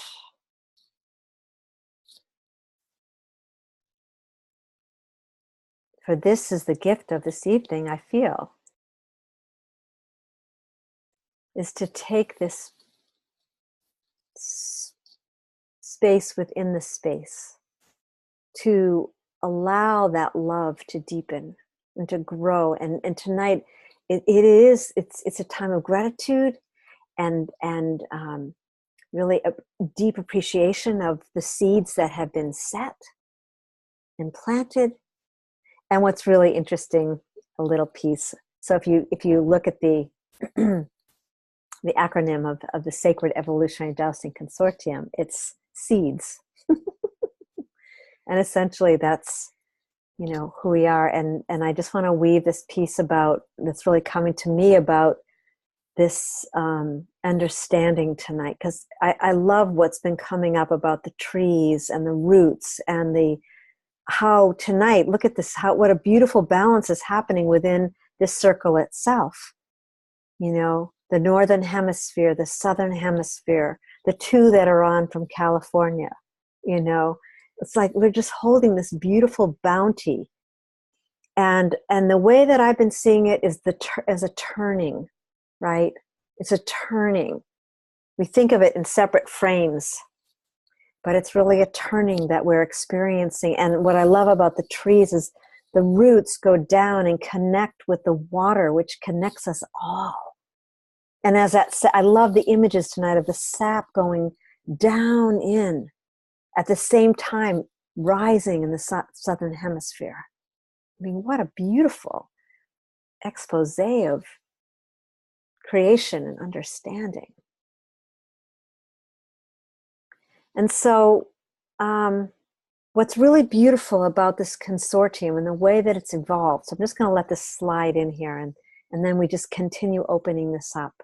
For this is the gift of this evening, I feel, is to take this space within the space, to allow that love to deepen and to grow. And tonight, it's a time of gratitude and really a deep appreciation of the seeds that have been set and planted. And what's really interesting, a little piece. So if you look at the the acronym of the Sacred Evolutionary Dowsing Consortium, it's seeds. And essentially that's, you know, who we are. And I just want to weave this piece about, that's really coming to me about this understanding tonight, because I love what's been coming up about the trees and the roots and how tonight, look at this, what a beautiful balance is happening within this circle itself. You know, the northern hemisphere, the southern hemisphere, the two that are on from California, you know, it's like we're just holding this beautiful bounty. And the way that I've been seeing it is as a turning, right? It's a turning. We think of it in separate frames, but it's really a turning that we're experiencing. And what I love about the trees is the roots go down and connect with the water, which connects us all. And as I love the images tonight of the sap going down in, at the same time rising in the southern hemisphere. I mean, what a beautiful expose of creation and understanding. And so what's really beautiful about this consortium and the way that it's evolved, so I'm just going to let this slide in here and then we just continue opening this up,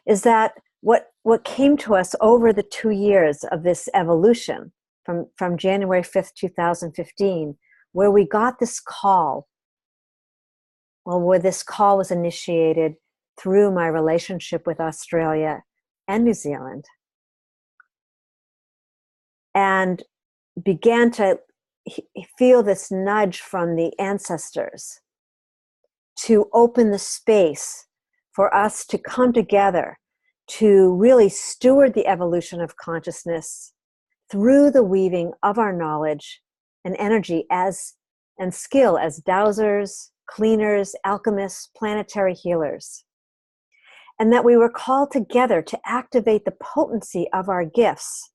is that what came to us over the 2 years of this evolution from January 5th, 2015, where we got this call, where this call was initiated through my relationship with Australia and New Zealand, and began to feel this nudge from the ancestors to open the space for us to come together to really steward the evolution of consciousness through the weaving of our knowledge and energy and skill as dowsers, cleaners, alchemists, planetary healers. And that we were called together to activate the potency of our gifts,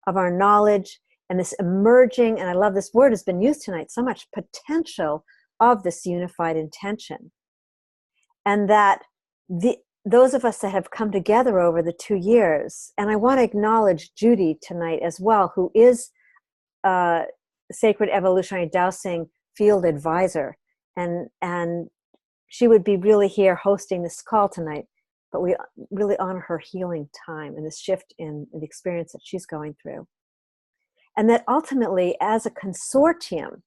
of our knowledge, and this emerging, and I love this word has been used tonight so much, potential of this unified intention. And that those of us that have come together over the 2 years, and I want to acknowledge Judy tonight as well, who is a Sacred Evolutionary Dowsing Field Advisor, and she would be really here hosting this call tonight, but we really honor her healing time and this shift in the experience that she's going through. And that ultimately, as a consortium,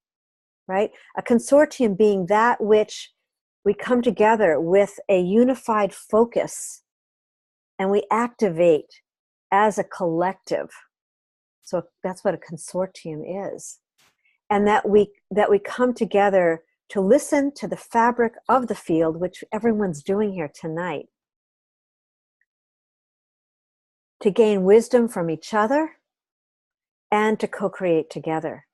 right, a consortium being that which we come together with a unified focus and we activate as a collective. So that's what a consortium is. And that we come together to listen to the fabric of the field, which everyone's doing here tonight, to gain wisdom from each other and to co-create together.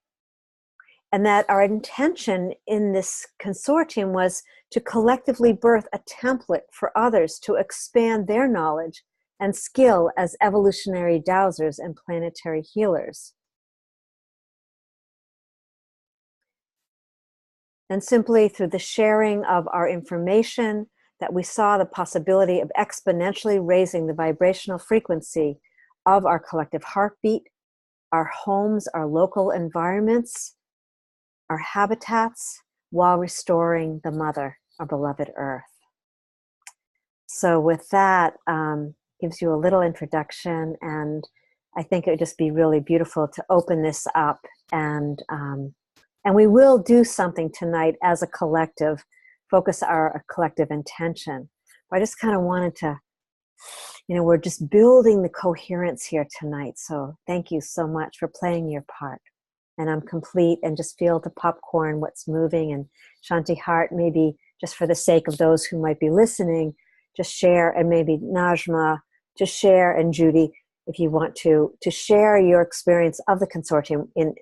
And that our intention in this consortium was to collectively birth a template for others to expand their knowledge and skill as evolutionary dowsers and planetary healers. And simply through the sharing of our information, that we saw the possibility of exponentially raising the vibrational frequency of our collective heartbeat, our homes, our local environments, our habitats, while restoring the mother, our beloved earth. So with that, gives you a little introduction, and I think it would just be really beautiful to open this up, and we will do something tonight as a collective, focus our collective intention. But I just kind of wanted to, we're just building the coherence here tonight. So thank you so much for playing your part. And I'm complete, and just feel the popcorn, what's moving. And Shanti Hart, maybe just for the sake of those who might be listening, just share, and maybe Najma, to share, and Judy, if you want to share your experience of the consortium in,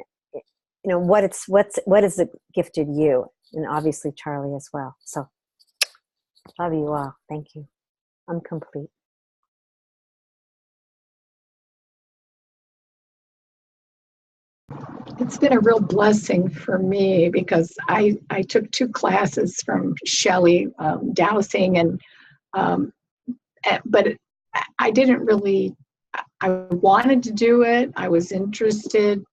what has it gifted you, and obviously Charlie as well. So love you all. Thank you. I'm complete. It's been a real blessing for me, because I took 2 classes from Shelley, dowsing, and but I didn't really, I wanted to do it. I was interested.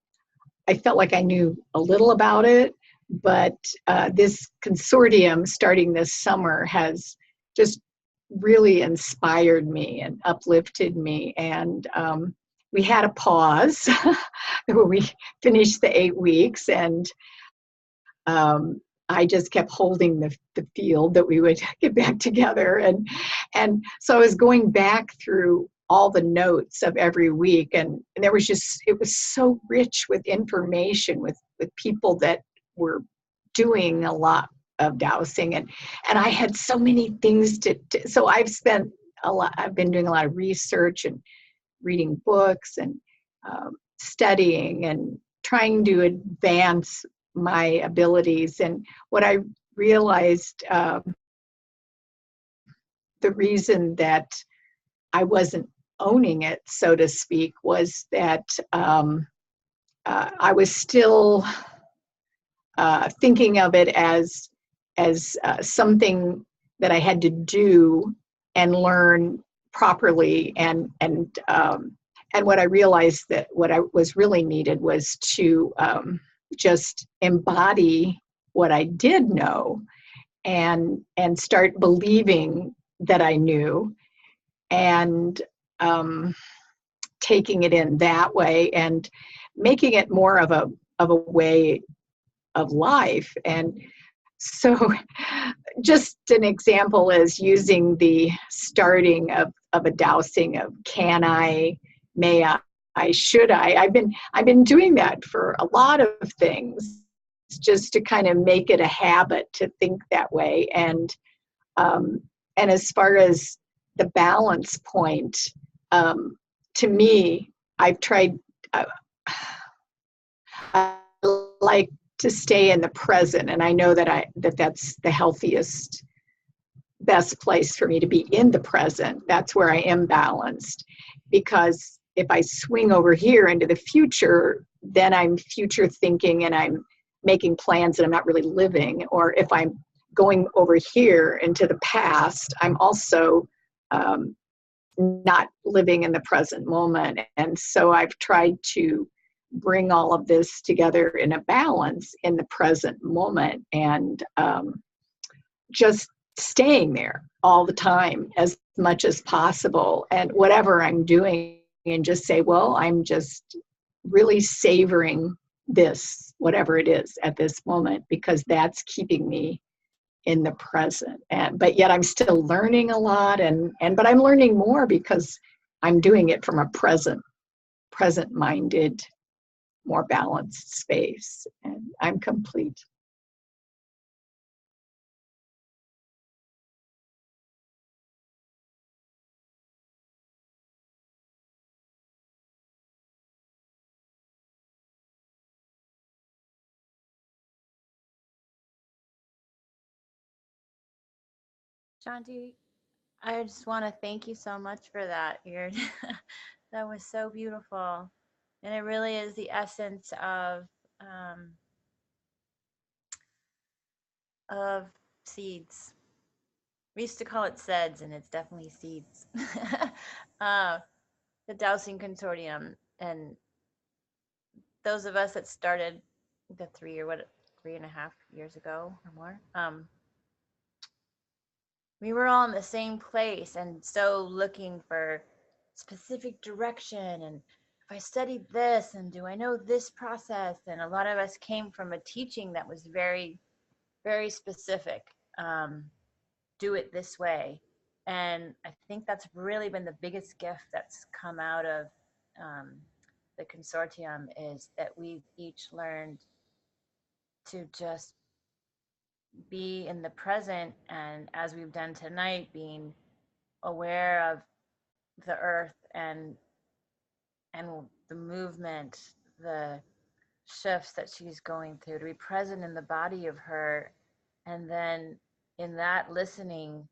I felt like I knew a little about it, but this consortium starting this summer has just really inspired me and uplifted me. And we had a pause where we finished the 8 weeks, and I just kept holding the field that we would get back together. And so I was going back through all the notes of every week, and there was just, it was so rich with information, with people that were doing a lot of dowsing, and I had so many things so I've been doing a lot of research and reading books, and studying, and trying to advance my abilities. And what I realized, the reason that I wasn't owning it, so to speak, was that I was still thinking of it as something that I had to do and learn properly, and what I realized, that what I was really needed was to just embody what I did know, and start believing that I knew, and taking it in that way, and making it more of a way of life. And so just an example is using the starting of a dowsing of can I, may I, should I. I've been doing that for a lot of things, just to kind of make it a habit to think that way. And as far as the balance point, to me, I've tried, I like to stay in the present, and I know that that's the healthiest, best place for me, to be in the present. That's where I am balanced, because if I swing over here into the future, then I'm future thinking, and I'm making plans that I'm not really living. Or if I'm going over here into the past, I'm also not living in the present moment. And so I've tried to bring all of this together in a balance in the present moment, and just staying there all the time as much as possible, and whatever I'm doing, and just say, well, I'm just really savoring this, whatever it is at this moment, because that's keeping me in the present. But yet I'm still learning a lot, but I'm learning more because I'm doing it from a present-minded, more balanced space. And I'm complete. Shanti, I just want to thank you so much for that. That was so beautiful. And it really is the essence of seeds. We used to call it SEDs, and it's definitely seeds. the Dowsing Consortium, and those of us that started the 3.5 years ago or more, we were all in the same place, and so looking for specific direction, and if I studied this, and do I know this process? And a lot of us came from a teaching that was very, very specific. Do it this way. And I think that's really been the biggest gift that's come out of the consortium, is that we've each learned to just be in the present, and as we've done tonight, being aware of the earth and the movement, the shifts that she's going through, to be present in the body of her. And then in that listening,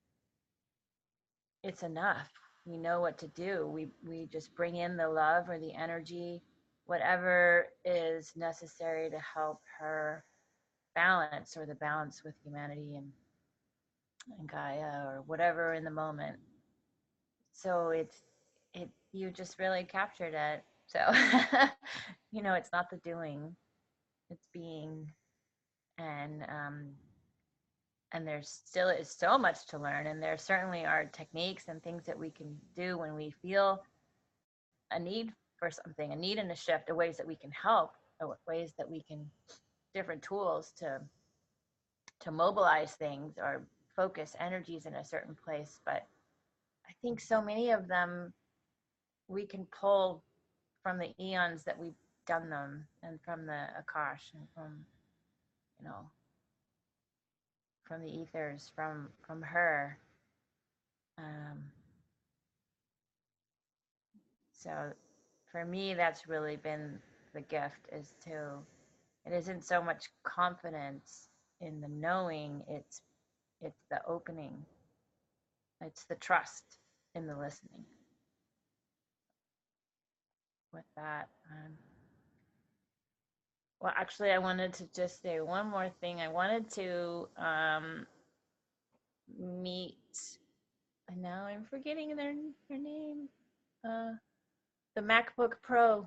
it's enough. We know what to do. We just bring in the love or the energy, whatever is necessary to help her balance, or the balance with humanity and Gaia, or whatever in the moment. So you just really captured it. So it's not the doing, it's being. And there still is so much to learn, and there certainly are techniques and things that we can do when we feel a need for something, a need and a shift, or ways that we can help, or ways that we can, different tools to mobilize things or focus energies in a certain place. But I think so many of them we can pull from the eons that we've done them, and from the Akash, and from the ethers, from her. So for me, that's really been the gift, is it isn't so much confidence in the knowing, it's the opening, it's the trust in the listening. With that, well, actually, I wanted to just say one more thing. I wanted to meet, and now I'm forgetting their name, the MacBook Pro.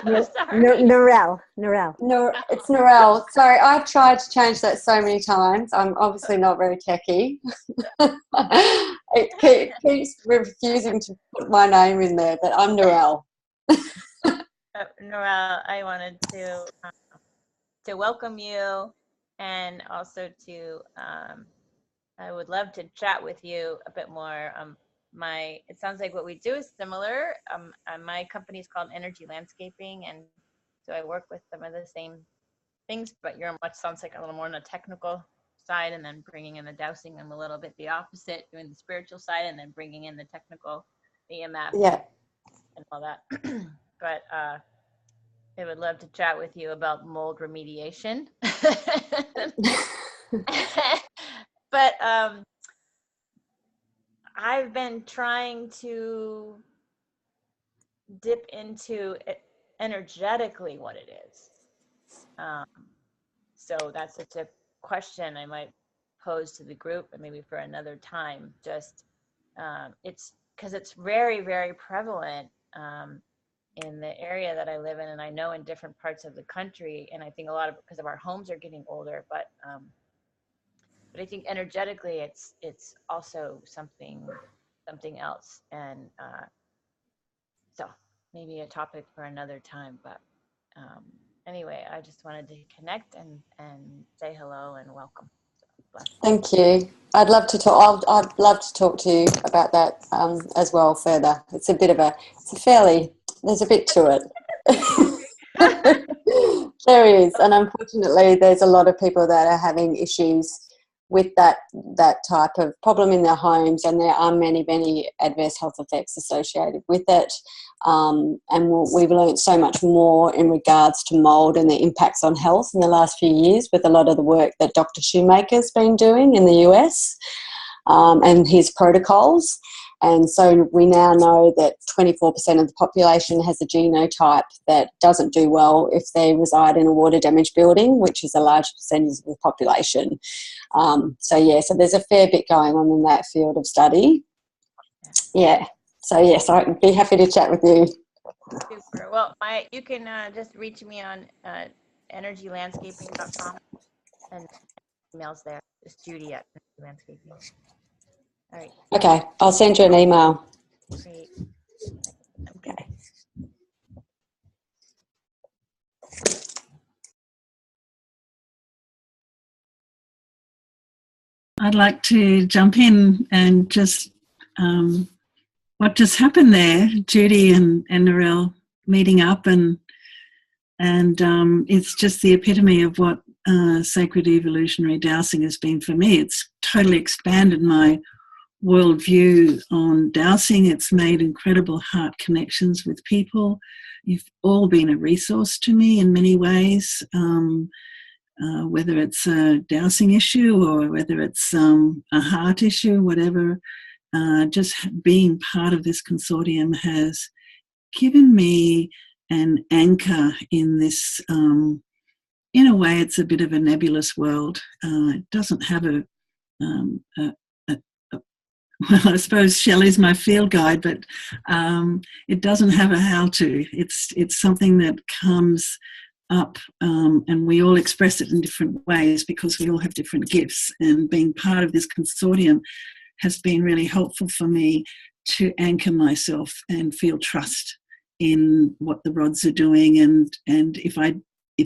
Sorry. Narelle. No, it's Narelle. Sorry, I've tried to change that so many times. I'm obviously not very techie. It keeps refusing to put my name in there, but I'm Narelle. Narelle, I wanted to welcome you, and also to I would love to chat with you a bit more. It sounds like what we do is similar. My company is called Energy Landscaping, and so I work with some of the same things, but you're sounds like a little more on the technical side, and then bringing in the dowsing. I'm a little bit the opposite, doing the spiritual side, and then bringing in the technical, the EMF, and all that. But I would love to chat with you about mold remediation. But I've been trying to dip into it energetically what it is. So that's such a question I might pose to the group, and maybe for another time. Just it's because it's very, very prevalent in the area that I live in, and I know in different parts of the country. And I think a lot of because of our homes are getting older, but I think energetically it's also something else. And so maybe a topic for another time. But anyway, I just wanted to connect and say hello and welcome. So, thank you. I'd love to talk. I'd love to talk to you about that as well further. It's a there's a bit to it. There is, and unfortunately, there's a lot of people that are having issues with that type of problem in their homes, and there are many, many adverse health effects associated with it. And we've learned so much more in regards to mould and the impacts on health in the last few years with a lot of the work that Dr. Shoemaker's been doing in the US and his protocols. And so we now know that 24% of the population has a genotype that doesn't do well if they reside in a water damaged building, which is a large percentage of the population. So there's a fair bit going on in that field of study. Yeah. So yes, I'd be happy to chat with you. Super. Well, you can just reach me on energylandscaping.com and emails there. It's Judy at Landscaping. All right. Okay, I'll send you an email. Great. I'm good. Okay. I'd like to jump in and just what just happened there, Judy and Narelle meeting up, and it's just the epitome of what Sacred Evolutionary Dowsing has been for me. It's totally expanded my worldview on dowsing. It's made incredible heart connections with people. You've all been a resource to me in many ways, whether it's a dowsing issue or whether it's a heart issue, whatever. Just being part of this consortium has given me an anchor in this. In a way, it's a bit of a nebulous world. It doesn't have well, I suppose Shelley's my field guide, but it doesn't have a how-to. It's something that comes up, and we all express it in different ways because we all have different gifts. And being part of this consortium has been really helpful for me to anchor myself and feel trust in what the rods are doing. And if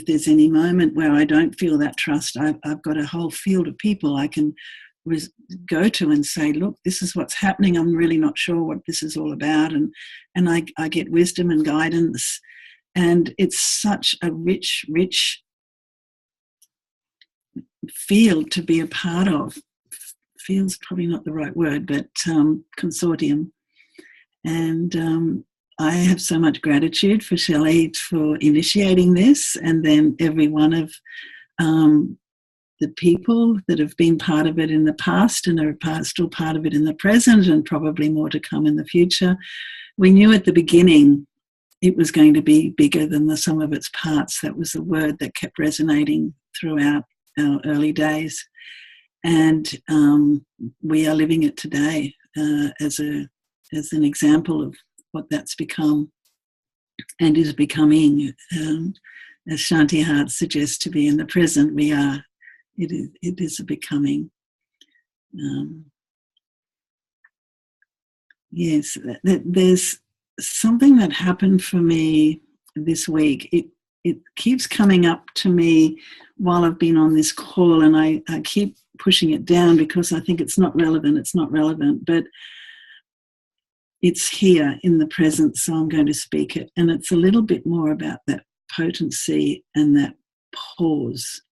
there's any moment where I don't feel that trust, I've got a whole field of people I can go to and say, look, this is what's happening. I'm really not sure what this is all about. And I get wisdom and guidance. And it's such a rich field to be a part of. Field's probably not the right word, but consortium. And I have so much gratitude for Shelley for initiating this, and then every one of the people that have been part of it in the past and are still part of it in the present, and probably more to come in the future. We knew at the beginning it was going to be bigger than the sum of its parts. That was the word that kept resonating throughout our early days. And we are living it today as an example of what that's become and is becoming. As Shanti Heart suggests, to be in the present, we are. It is a becoming. Yes, there's something that happened for me this week. It keeps coming up to me while I've been on this call, and I keep pushing it down because I think it's not relevant, but it's here in the present, so I'm going to speak it. And it's a little bit more about that potency and that pause.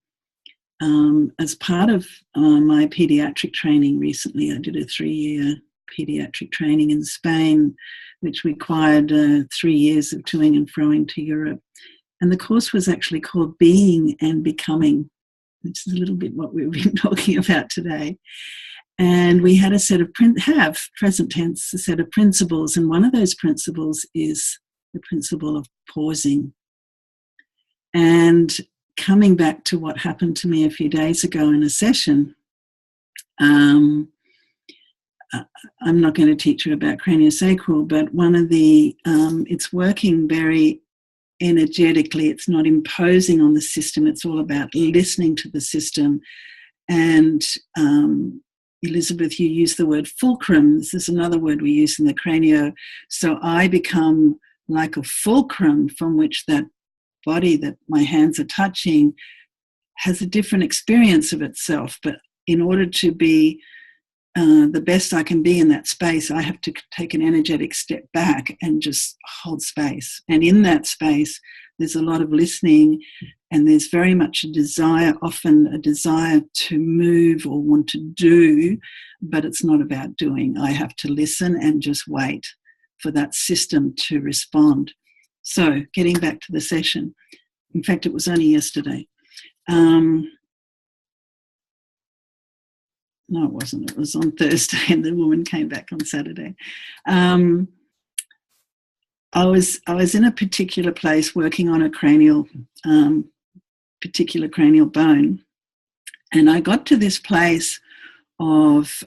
As part of my pediatric training recently, I did a 3-year pediatric training in Spain, which required 3 years of toing and froing to Europe. And the course was actually called Being and Becoming, which is a little bit what we've been talking about today. And we had a set of present tense, a set of principles. And one of those principles is the principle of pausing. And coming back to what happened to me a few days ago in a session, I'm not going to teach you about craniosacral, but one of the, it's working very energetically. It's not imposing on the system. It's all about listening to the system. And Elizabeth, you use the word fulcrum. This is another word we use in the cranio. So I become like a fulcrum from which that body that my hands are touching has a different experience of itself. But in order to be the best I can be in that space, I have to take an energetic step back and just hold space. And in that space, there's a lot of listening, and there's very much a desire, often a desire to move or want to do, but it's not about doing. I have to listen and just wait for that system to respond. So getting back to the session, in fact, it was only yesterday. No, it wasn't. It was on Thursday, and the woman came back on Saturday. I was in a particular place working on a particular cranial bone, and I got to this place of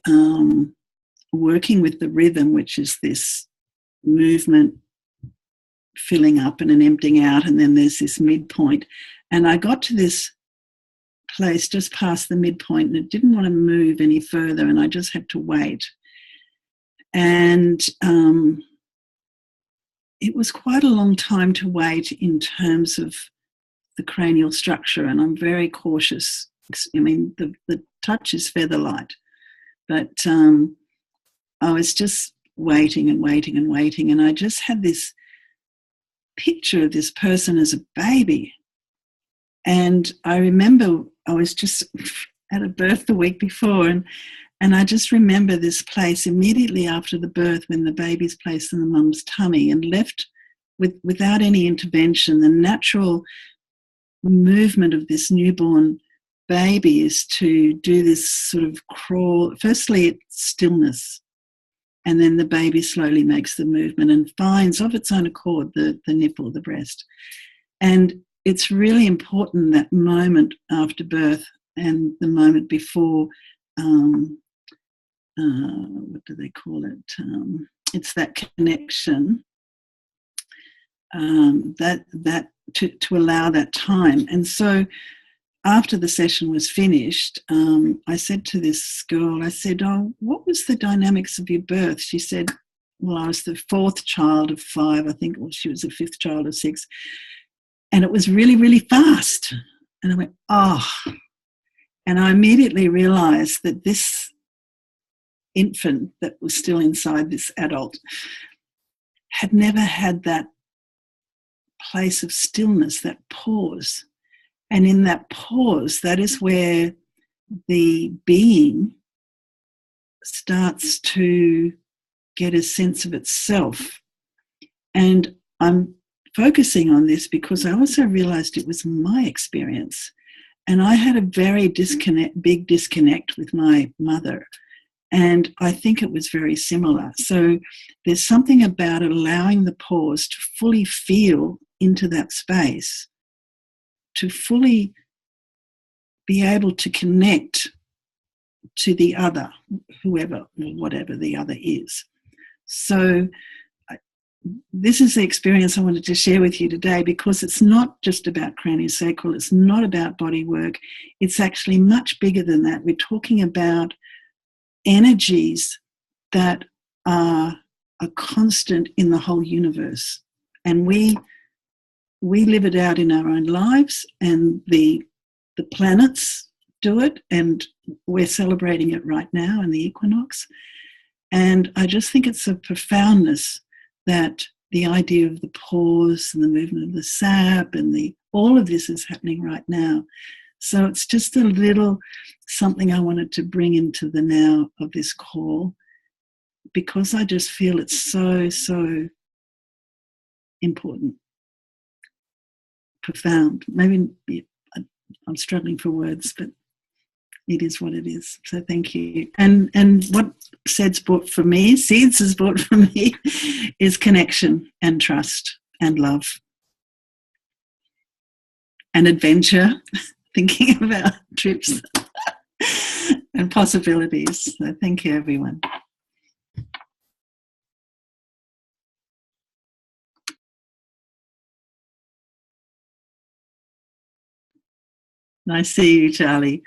working with the rhythm, which is this movement filling up and an emptying out, and then there's this midpoint. And I got to this place just past the midpoint, and it didn't want to move any further, and I just had to wait. And it was quite a long time to wait in terms of the cranial structure, and I'm very cautious. I mean, the touch is feather light, but I was just waiting and waiting and waiting, and I just had this picture of this person as a baby. And I remember I was just at a birth the week before, and I just remember this place immediately after the birth when the baby's placed in the mum's tummy and left without any intervention. The natural movement of this newborn baby is to do this sort of crawl. Firstly, it's stillness, and then the baby slowly makes the movement and finds of its own accord the nipple, the breast. And it's really important, that moment after birth and the moment before, what do they call it? It's that connection, that to allow that time. And so after the session was finished, I said to this girl, I said, "Oh, what was the dynamics of your birth?" She said, "Well, I was the fourth child of 5. I think she was the fifth child of 6. And it was really, really fast." And I went, "Oh." And I immediately realized that this infant that was still inside this adult had never had that place of stillness, that pause. And in that pause, that is where the being starts to get a sense of itself. And I'm focusing on this because I also realized it was my experience. And I had a very big disconnect with my mother. And I think it was very similar. So there's something about allowing the pause to fully feel into that space, to fully be able to connect to the other, whoever or whatever the other is. So this is the experience I wanted to share with you today, because it's not just about craniosacral, it's not about body work, it's actually much bigger than that. We're talking about energies that are a constant in the whole universe. And we live it out in our own lives, and the planets do it, and we're celebrating it right now in the equinox. And I just think it's a profoundness that the idea of the pause and the movement of the sap and all of this is happening right now. So it's just a little something I wanted to bring into the now of this call, because I just feel it's so, so important, profound. Maybe I'm struggling for words, but it is what it is. So thank you. And what SED's brought for me, SEDS has brought for me, is connection and trust and love and adventure, thinking about trips and possibilities. So thank you, everyone. Nice to see you, Charlie.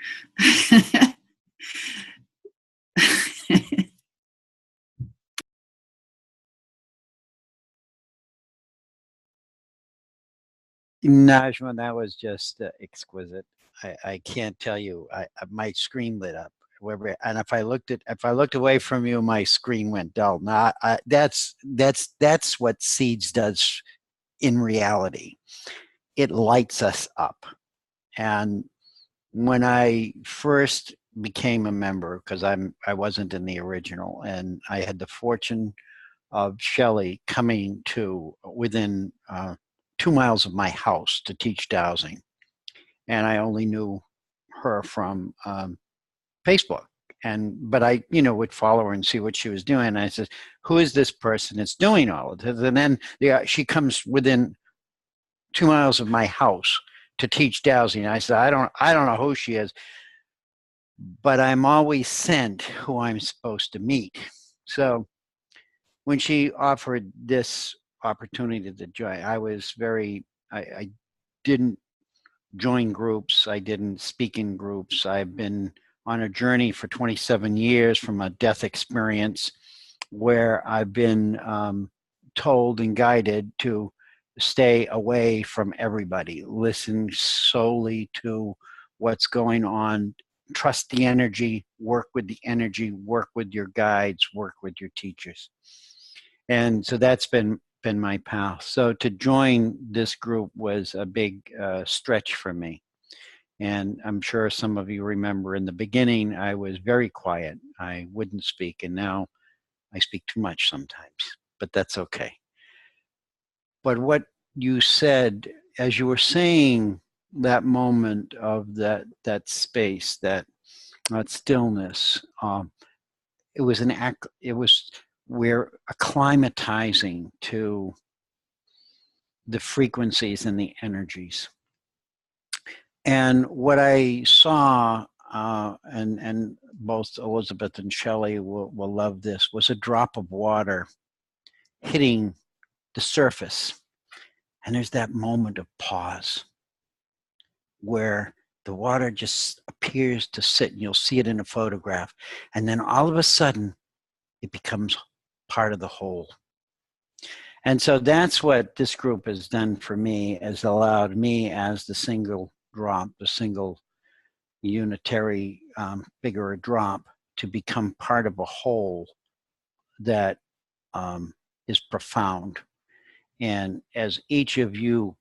Najma, that was just exquisite. I can't tell you. My screen lit up. And if I looked away from you, my screen went dull. Now, that's what SEDS does in reality. It lights us up. And when I first became a member, because I wasn't in the original, and I had the fortune of Shelley coming to within 2 miles of my house to teach dowsing, and I only knew her from Facebook. But I, would follow her and see what she was doing. And I said, "Who is this person that's doing all of this?" And then she comes within 2 miles of my house to teach dowsing. I said, I don't know who she is, but I'm always sent who I'm supposed to meet. So when she offered this opportunity to join, I was I didn't join groups. I didn't speak in groups. I've been on a journey for 27 years from a death experience where I've been told and guided to stay away from everybody, listen solely to what's going on, trust the energy, work with the energy, work with your guides, work with your teachers. And so that's been my path. So to join this group was a big stretch for me. And I'm sure some of you remember in the beginning, I was very quiet. I wouldn't speak. And now I speak too much sometimes, but that's okay. But what you said, as you were saying that moment of that space, that stillness, it was an act. It was, we're acclimatizing to the frequencies and the energies. And what I saw, and both Elizabeth and Shelley will love this, was a drop of water hitting the surface. And there's that moment of pause where the water just appears to sit, and you'll see it in a photograph. And then all of a sudden, it becomes part of the whole. And so that's what this group has done for me, has allowed me as the single drop, the single unitary bigger drop, to become part of a whole that is profound. And as each of you,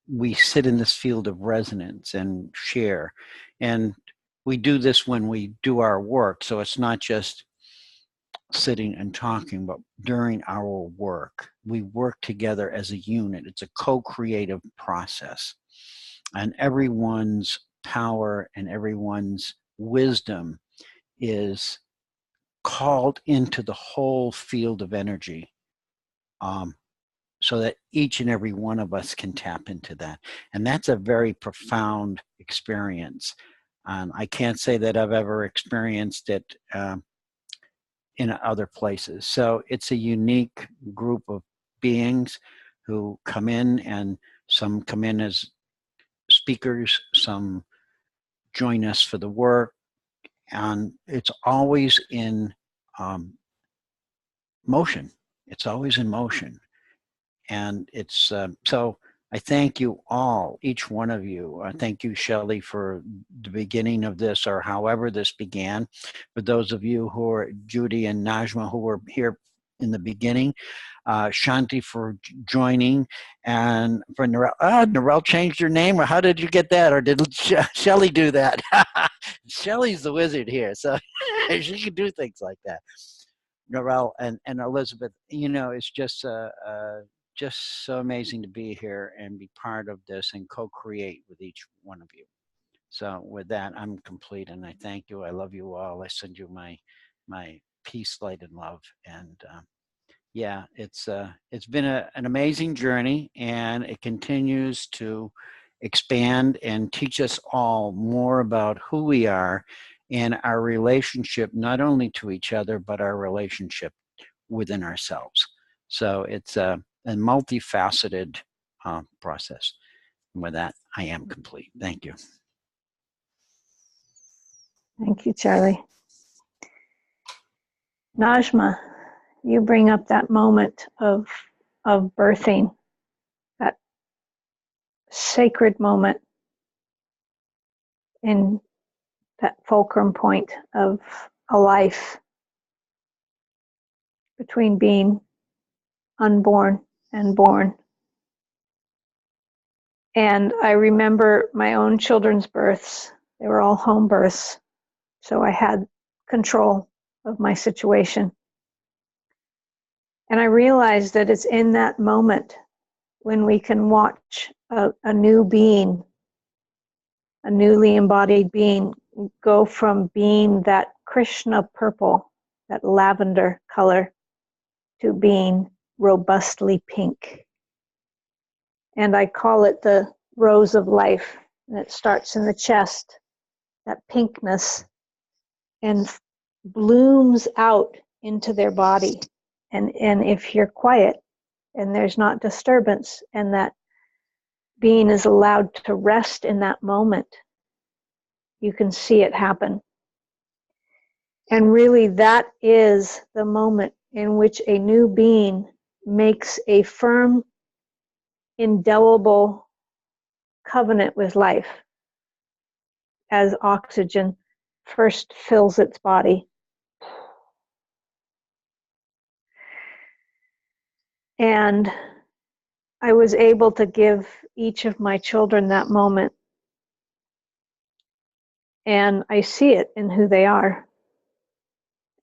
we sit in this field of resonance and share. And we do this when we do our work. So it's not just sitting and talking, but during our work, we work together as a unit. It's a co-creative process. And everyone's power and everyone's wisdom is called into the whole field of energy, so that each and every one of us can tap into that. And that's a very profound experience. I can't say that I've ever experienced it in other places. So it's a unique group of beings who come in, and some come in as speakers, some join us for the work, and it's always in motion. It's always in motion. And it's, so I thank you all, each one of you. I thank you, Shelley, for the beginning of this, or however this began. For those of you who are, Judy and Najma, who were here in the beginning, Shanti for joining, and for Narelle. Narelle changed her name, or how did you get that? Or did Shelley do that? Shelley's the wizard here, so she can do things like that. Narelle and Elizabeth, you know, it's just so amazing to be here and be part of this and co-create with each one of you. So with that, I'm complete, and I thank you. I love you all. I send you my peace, light, and love. And yeah, it's been an amazing journey, and it continues to expand and teach us all more about who we are and our relationship, not only to each other, but our relationship within ourselves. So it's a multifaceted process. And with that, I am complete. Thank you. Thank you, Charlie. Najma, you bring up that moment of birthing, that sacred moment in that fulcrum point of a life between being unborn and born. And I remember my own children's births. They were all home births, so I had control of my situation. And I realized that it's in that moment when we can watch a new being, a newly embodied being, go from being that Krishna purple, that lavender color, to being robustly pink. And I call it the rose of life. And it starts in the chest, that pinkness, and blooms out into their body. And if you're quiet and there's not disturbance, and that being is allowed to rest in that moment, you can see it happen. And really, that is the moment in which a new being makes a firm, indelible covenant with life as oxygen first fills its body. And I was able to give each of my children that moment. And I see it in who they are.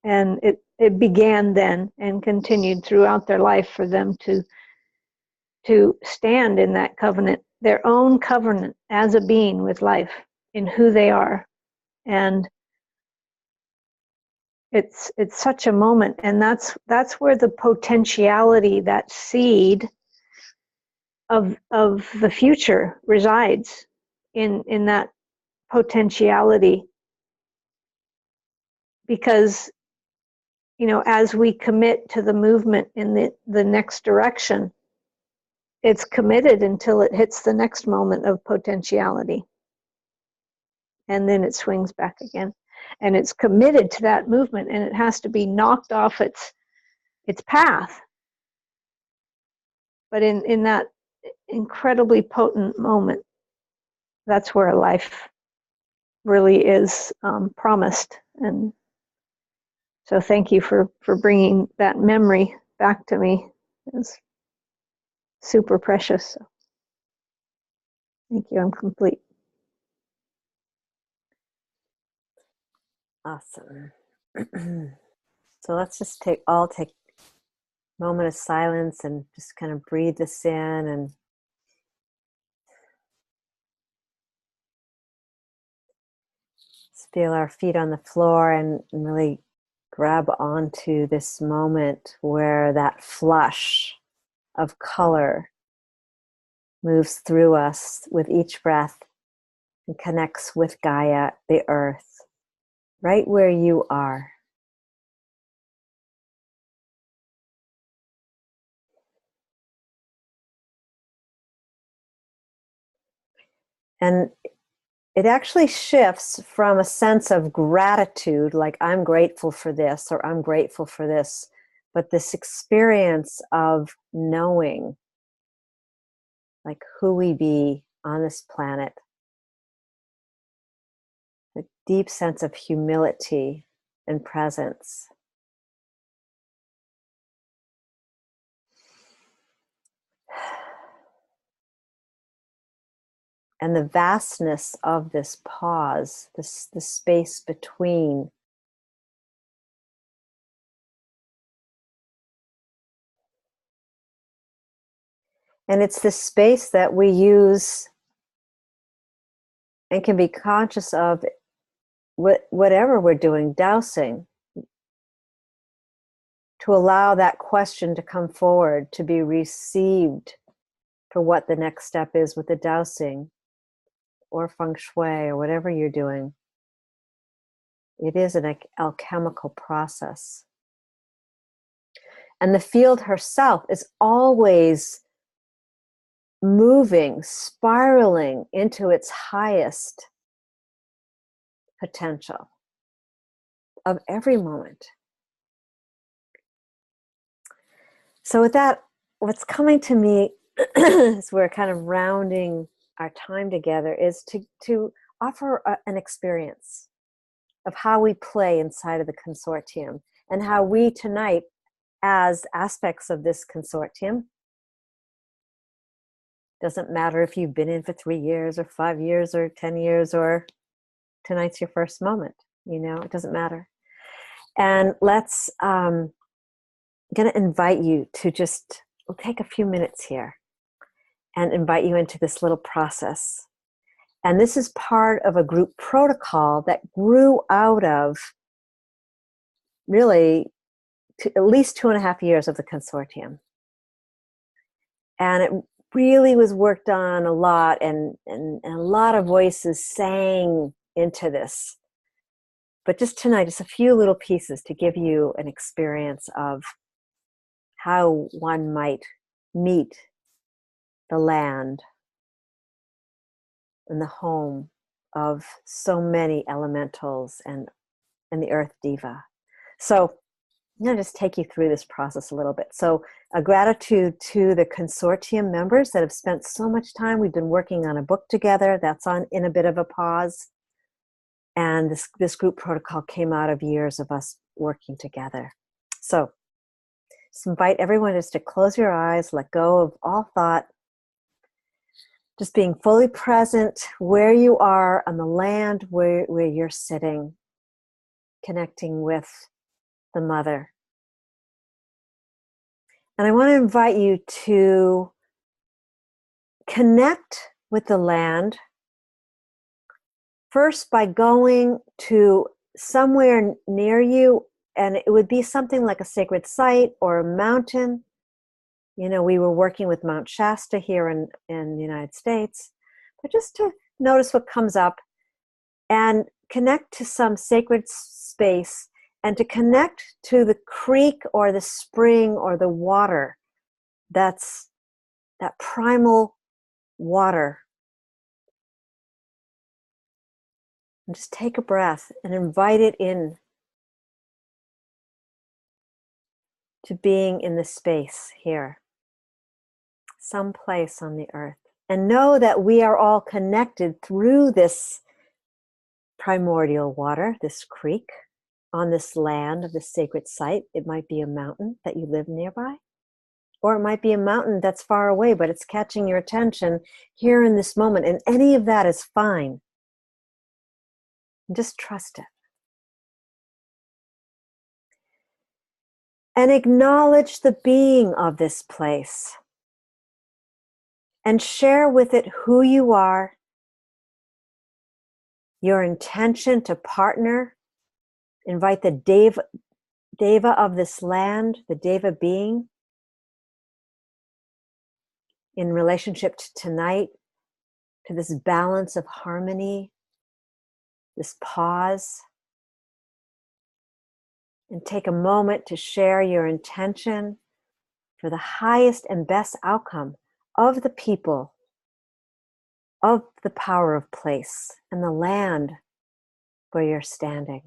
And it began then and continued throughout their life for them to stand in that covenant, their own covenant as a being with life, in who they are. And it's such a moment. And that's where the potentiality, that seed of the future resides, in that potentiality. Because, you know, as we commit to the movement in the next direction, it's committed until it hits the next moment of potentiality. And then it swings back again. And it's committed to that movement, and it has to be knocked off its path. But in that incredibly potent moment, that's where life really is promised. And so thank you for bringing that memory back to me. It's super precious. So thank you. I'm complete. Awesome. So let's just take a moment of silence and just kind of breathe this in, and just feel our feet on the floor, and really grab onto this moment where that flush of color moves through us with each breath and connects with Gaia, the earth, right where you are. And it actually shifts from a sense of gratitude, like I'm grateful for this or I'm grateful for this, but this experience of knowing, like who we be on this planet, a deep sense of humility and presence. And the vastness of this pause, the space between. And it's this space that we use and can be conscious of whatever we're doing, dowsing, to allow that question to come forward, to be received for what the next step is with the dowsing or feng shui or whatever you're doing. It is an alchemical process. And the field herself is always moving, spiraling into its highest potential of every moment. So with that, what's coming to me as we're kind of rounding our time together is to offer an experience of how we play inside of the consortium, and how we tonight, as aspects of this consortium, doesn't matter if you've been in for 3 years or 5 years or 10 years or tonight's your first moment, you know, it doesn't matter. And let's, I'm going to invite you to just, we'll take a few minutes here and invite you into this little process. And this is part of a group protocol that grew out of really at least 2.5 years of the consortium. And it really was worked on a lot, and a lot of voices sang into this. But just tonight, just a few little pieces to give you an experience of how one might meet the land and the home of so many elementals and the earth diva. So I'm going to just take you through this process a little bit. So a gratitude to the consortium members that have spent so much time. We've been working on a book together that's on in a bit of a pause. And this group protocol came out of years of us working together. So just invite everyone just to close your eyes, let go of all thought, just being fully present where you are on the land where you're sitting, connecting with the mother. And I want to invite you to connect with the land first by going to somewhere near you, and it would be something like a sacred site or a mountain. You know, we were working with Mount Shasta here in the United States, but just to notice what comes up and connect to some sacred space, and to connect to the creek or the spring or the water. That's that primal water. And just take a breath and invite it in to being in the space here, someplace on the earth. And know that we are all connected through this primordial water, this creek, on this land of this sacred site. It might be a mountain that you live nearby, or it might be a mountain that's far away, but it's catching your attention here in this moment. And any of that is fine. Just trust it. And acknowledge the being of this place. And share with it who you are, your intention to partner. Invite the Deva of this land, the Deva being, in relationship to tonight, to this balance of harmony, this pause. And take a moment to share your intention for the highest and best outcome of the people, of the power of place, and the land where you're standing.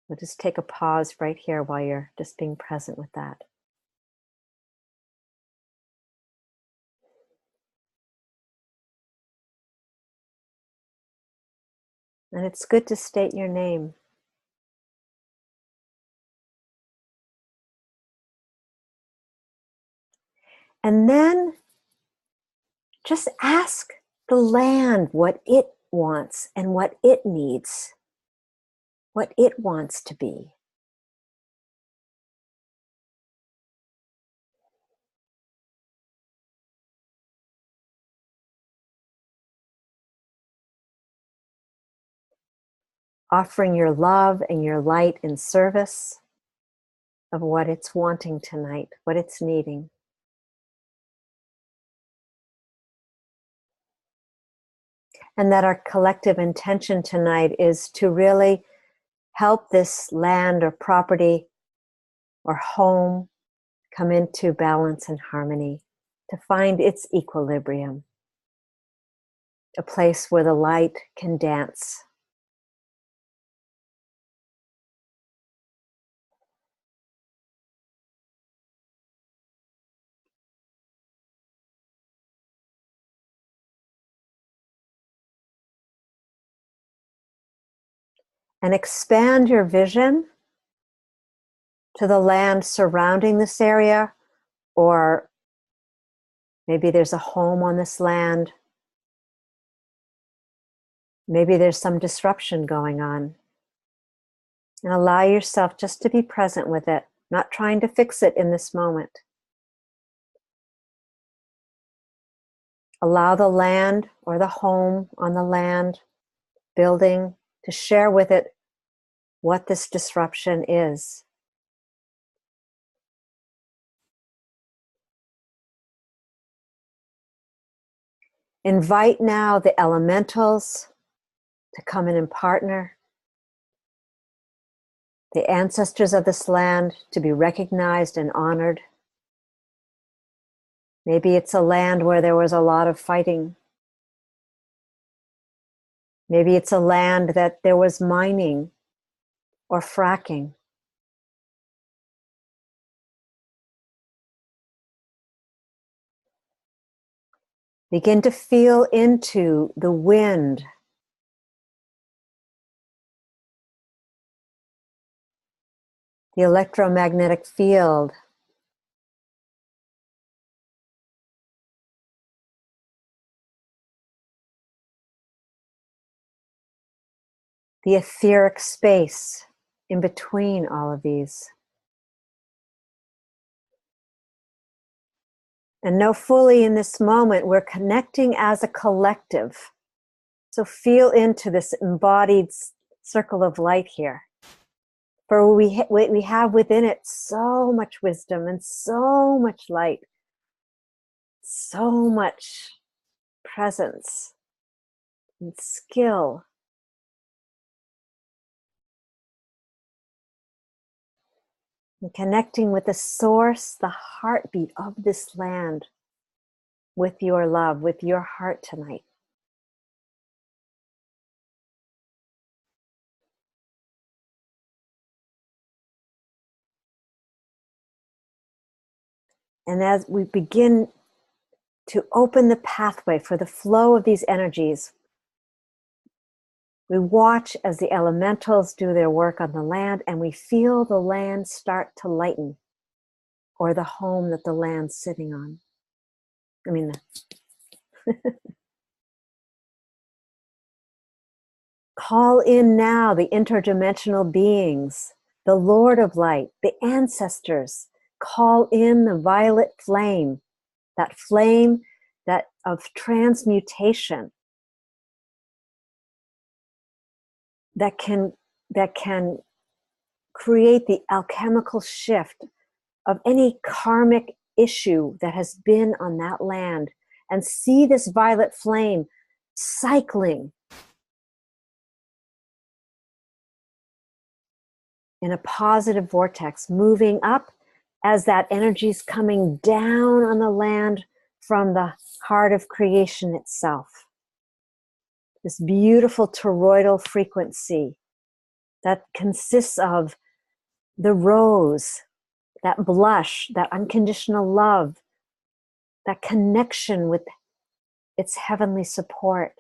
We'll just take a pause right here while you're just being present with that. And it's good to state your name. And then just ask the land what it wants and what it needs, what it wants to be. Offering your love and your light in service of what it's wanting tonight, what it's needing. And that our collective intention tonight is to really help this land or property or home come into balance and harmony, to find its equilibrium, a place where the light can dance. And expand your vision to the land surrounding this area, or maybe there's a home on this land. Maybe there's some disruption going on. And allow yourself just to be present with it, not trying to fix it in this moment. Allow the land or the home on the land, building, to share with it what this disruption is. Invite now the elementals to come in and partner. The ancestors of this land to be recognized and honored. Maybe it's a land where there was a lot of fighting. Maybe it's a land that there was mining or fracking. Begin to feel into the wind, the electromagnetic field, the etheric space in between all of these. And know fully in this moment, we're connecting as a collective. So feel into this embodied circle of light here. For we have within it so much wisdom and so much light, so much presence and skill. And connecting with the source, the heartbeat of this land, with your love, with your heart tonight. And as we begin to open the pathway for the flow of these energies, we watch as the elementals do their work on the land, and we feel the land start to lighten, or the home that the land's sitting on. Call in now the interdimensional beings, the Lord of Light, the ancestors. Call in the violet flame that of transmutation that can create the alchemical shift of any karmic issue that has been on that land, and see this violet flame cycling in a positive vortex, moving up as that energy is coming down on the land from the heart of creation itself. This beautiful toroidal frequency that consists of the rose, that blush, that unconditional love, that connection with its heavenly support.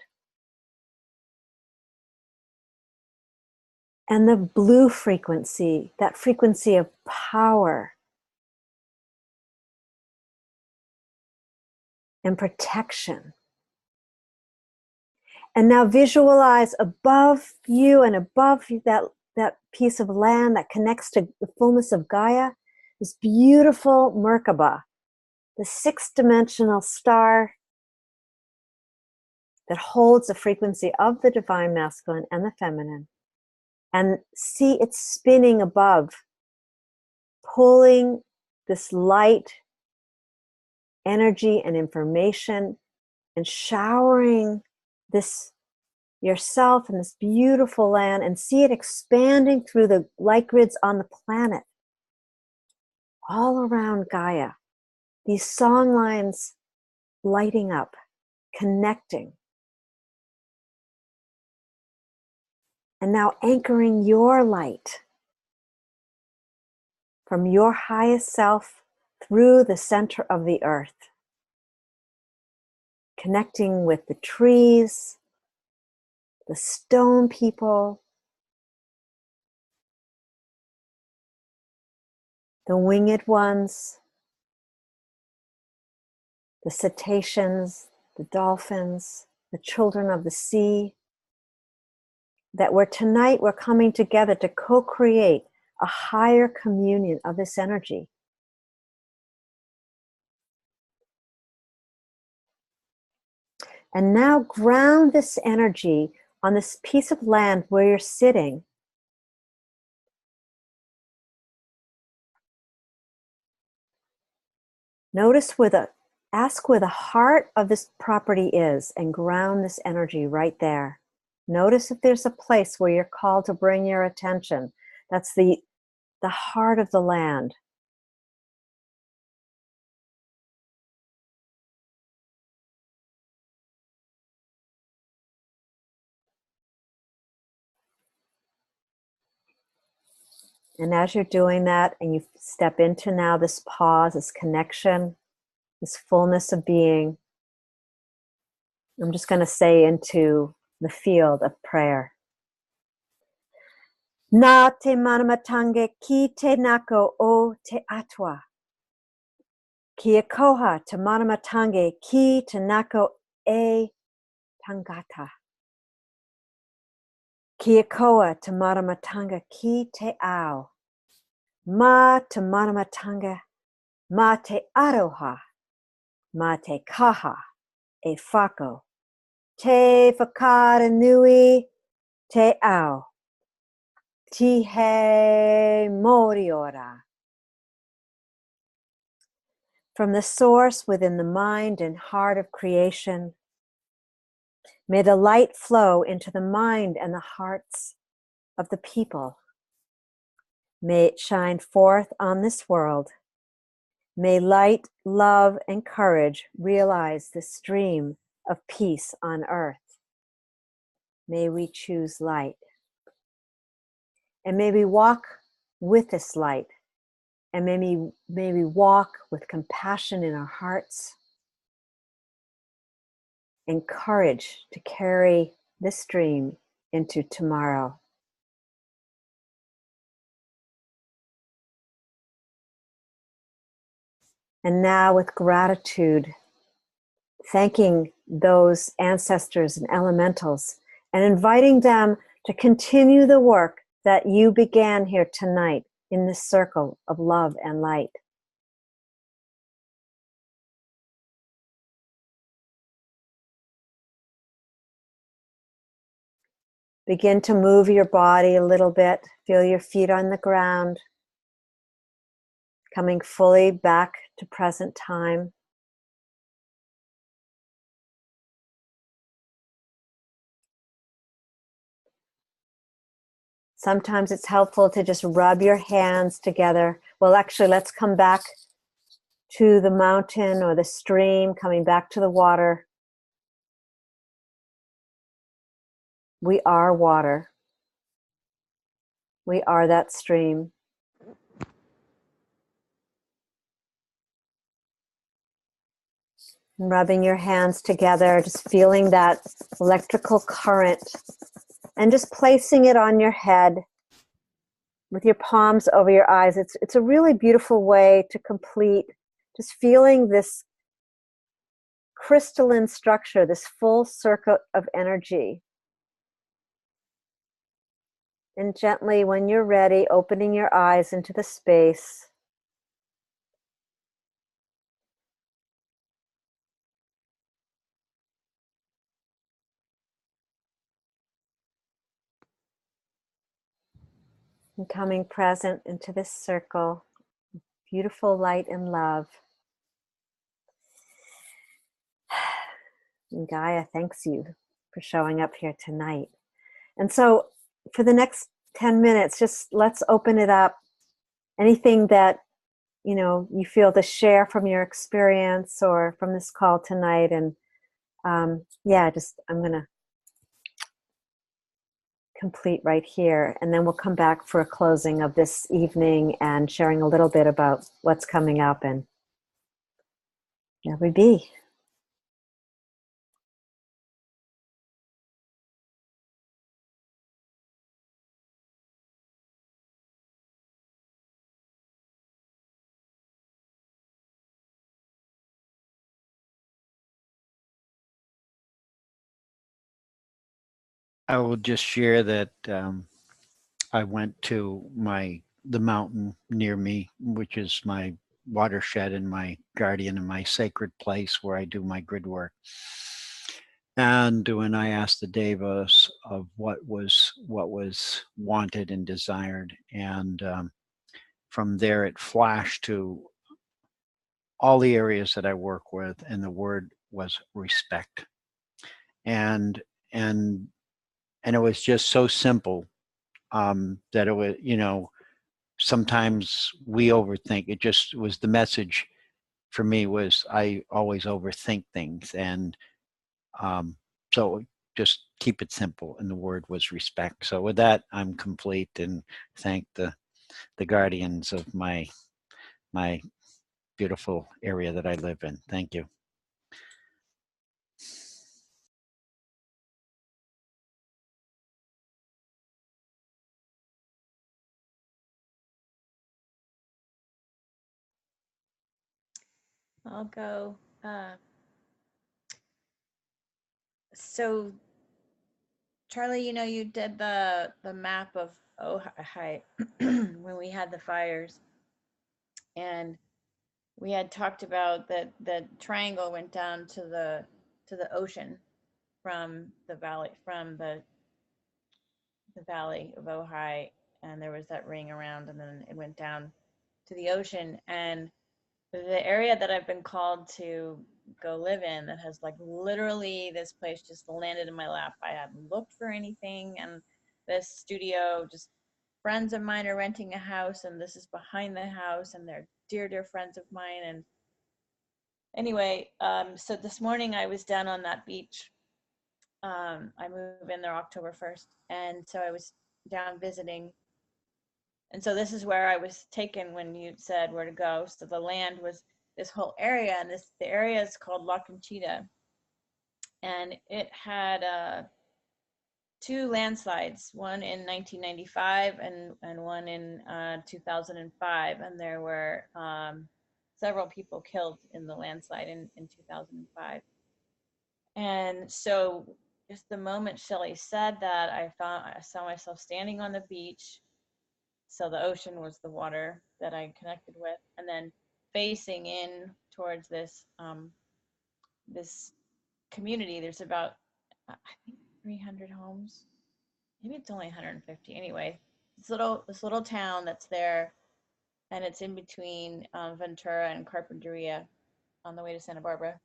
And the blue frequency, that frequency of power and protection. And now visualize above you and above that piece of land that connects to the fullness of Gaia, this beautiful Merkaba, the sixth-dimensional star that holds the frequency of the divine masculine and the feminine. And see it spinning above, pulling this light, energy, and information, and showering this yourself and this beautiful land, and see it expanding through the light grids on the planet, all around Gaia. These song lines lighting up, connecting. And now anchoring your light from your highest self through the center of the earth. Connecting with the trees, the stone people, the winged ones, the cetaceans, the dolphins, the children of the sea. That tonight we're coming together to co-create a higher communion of this energy. And now ground this energy on this piece of land where you're sitting. Ask where the heart of this property is, and ground this energy right there. Notice if there's a place where you're called to bring your attention. That's the heart of the land. And as you're doing that, and you step into now this pause, this connection, this fullness of being, I'm just going to say into the field of prayer. Na te manamatange ki te nako o te atua. Kia koha te manamatange ki te nako e tangata. Kia koa te maramatanga ki te ao. Ma te maramatanga, ma te aroha, ma te kaha e whako. Te whakara nui te ao. Ti he moriora. From the source within the mind and heart of creation, may the light flow into the mind and the hearts of the people. May it shine forth on this world. May light, love, and courage realize the stream of peace on earth. May we choose light. And may we walk with this light. And may we walk with compassion in our hearts and courage to carry this dream into tomorrow. And now, with gratitude, thanking those ancestors and elementals and inviting them to continue the work that you began here tonight in this circle of love and light. Begin to move your body a little bit. Feel your feet on the ground. Coming fully back to present time. Sometimes it's helpful to just rub your hands together. Well, actually, let's come back to the mountain or the stream, coming back to the water. We are water. We are that stream. And rubbing your hands together, just feeling that electrical current, and just placing it on your head with your palms over your eyes. It's a really beautiful way to complete, just feeling this crystalline structure, this full circuit of energy. And gently, when you're ready, opening your eyes into the space. And coming present into this circle, beautiful light and love. And Gaia thanks you for showing up here tonight. And so for the next 10 minutes, just let's open it up. Anything that, you feel to share from your experience or from this call tonight. And I'm going to complete right here. And then we'll come back for a closing of this evening and sharing a little bit about what's coming up. And there we be. I will just share that I went to the mountain near me, which is my watershed and my guardian and my sacred place where I do my grid work. And when I asked the devas of what was wanted and desired, and from there it flashed to all the areas that I work with, and the word was respect. And and it was just so simple that it was, you know, sometimes we overthink. It just was the message for me was I always overthink things, and so just keep it simple. And the word was respect. So with that, I'm complete, and thank the guardians of my beautiful area that I live in. Thank you. I'll go. So, Charlie, you know, you did the map of Ojai when we had the fires, and we had talked about that the triangle went down to the ocean from the valley of Ojai, and there was that ring around, and then it went down to the ocean. And the area that I've been called to go live in, that has like literally, this place just landed in my lap. I hadn't looked for anything, and this studio, just friends of mine are renting a house, and this is behind the house, and they're dear friends of mine. And anyway, so this morning I was down on that beach. I move in there October 1st, and so I was down visiting. And so this is where I was taken when you said where to go. So the land was this whole area, and the area is called La Conchita, and it had two landslides, one in 1995 and one in 2005, and there were several people killed in the landslide in 2005. And so just the moment Shelley said that, I saw myself standing on the beach. So the ocean was the water that I connected with, and then facing in towards this community. There's about, I think, 300 homes. Maybe it's only 150. Anyway, this little town that's there, and it's in between Ventura and Carpinteria on the way to Santa Barbara.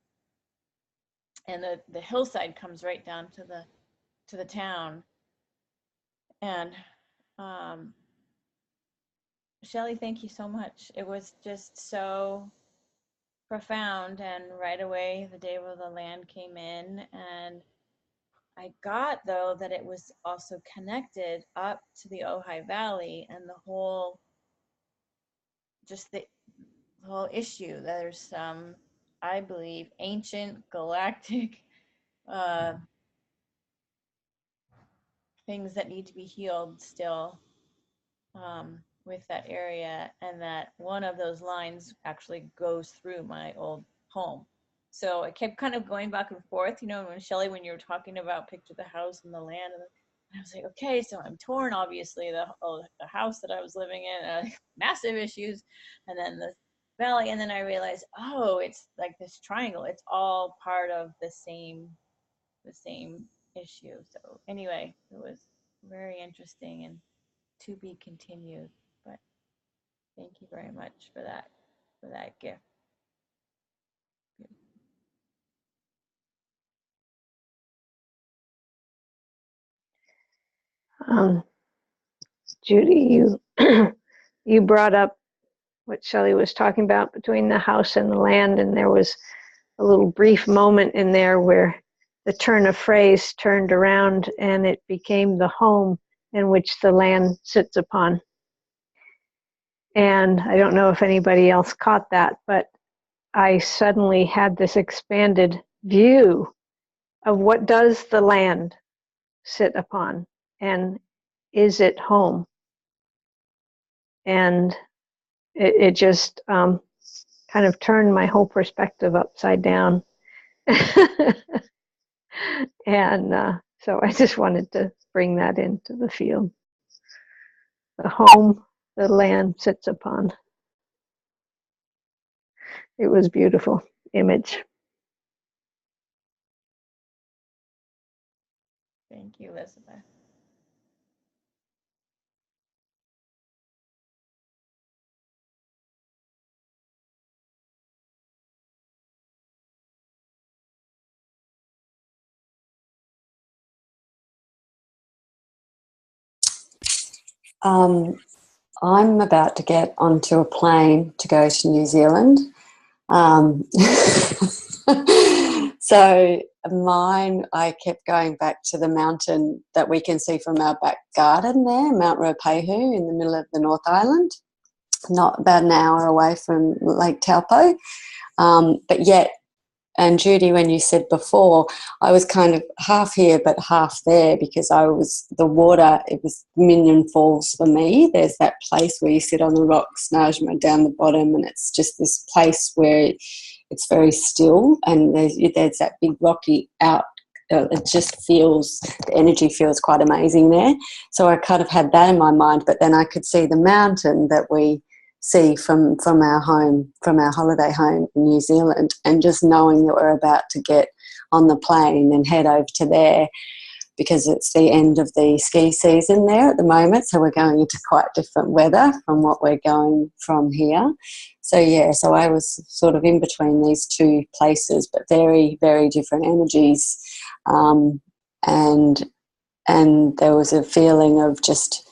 And the hillside comes right down to the town. And Shelley, thank you so much. It was just so profound. And right away, the day where the land came in, and I got, though, that it was also connected up to the Ojai Valley, and the whole, just the whole issue. There's some, I believe, ancient galactic things that need to be healed still with that area, and that one of those lines actually goes through my old home. So I kept kind of going back and forth, you know, when Shelley, when you were talking about picture the house and the land, and I was like, okay, so I'm torn, obviously, the house that I was living in, massive issues, and then the valley, and then I realized, oh, it's like this triangle. It's all part of the same issue. So anyway, it was very interesting and to be continued. But thank you very much for that gift. Judy, you you brought up what Shelley was talking about between the house and the land, and there was a little brief moment in there where the turn of phrase turned around and it became the home in which the land sits upon. And I don't know if anybody else caught that, but I suddenly had this expanded view of what does the land sit upon, and is it home? And it just kind of turned my whole perspective upside down. And so I just wanted to bring that into the field. The home the land sits upon. It was beautiful image. Thank you, Elizabeth. Um, I'm about to get onto a plane to go to New Zealand. So mine, I kept going back to the mountain that we can see from our back garden there, Mount Ruapehu in the middle of the North Island, not about an hour away from Lake Taupo. But yet, and Judy, when you said before, I was kind of half here but half there because the water, it was Minion Falls for me. There's that place where you sit on the rocks, Najma, down the bottom, and it's just this place where it's very still, and there's that big rocky out. It just feels, the energy feels quite amazing there. So I kind of had that in my mind, but then I could see the mountain that we see from our home, from our holiday home in New Zealand, and just knowing that we're about to get on the plane and head over to there because it's the end of the ski season there at the moment, so we're going into quite different weather from what we're going from here. So yeah, so I was sort of in between these two places, but very, very different energies, and there was a feeling of just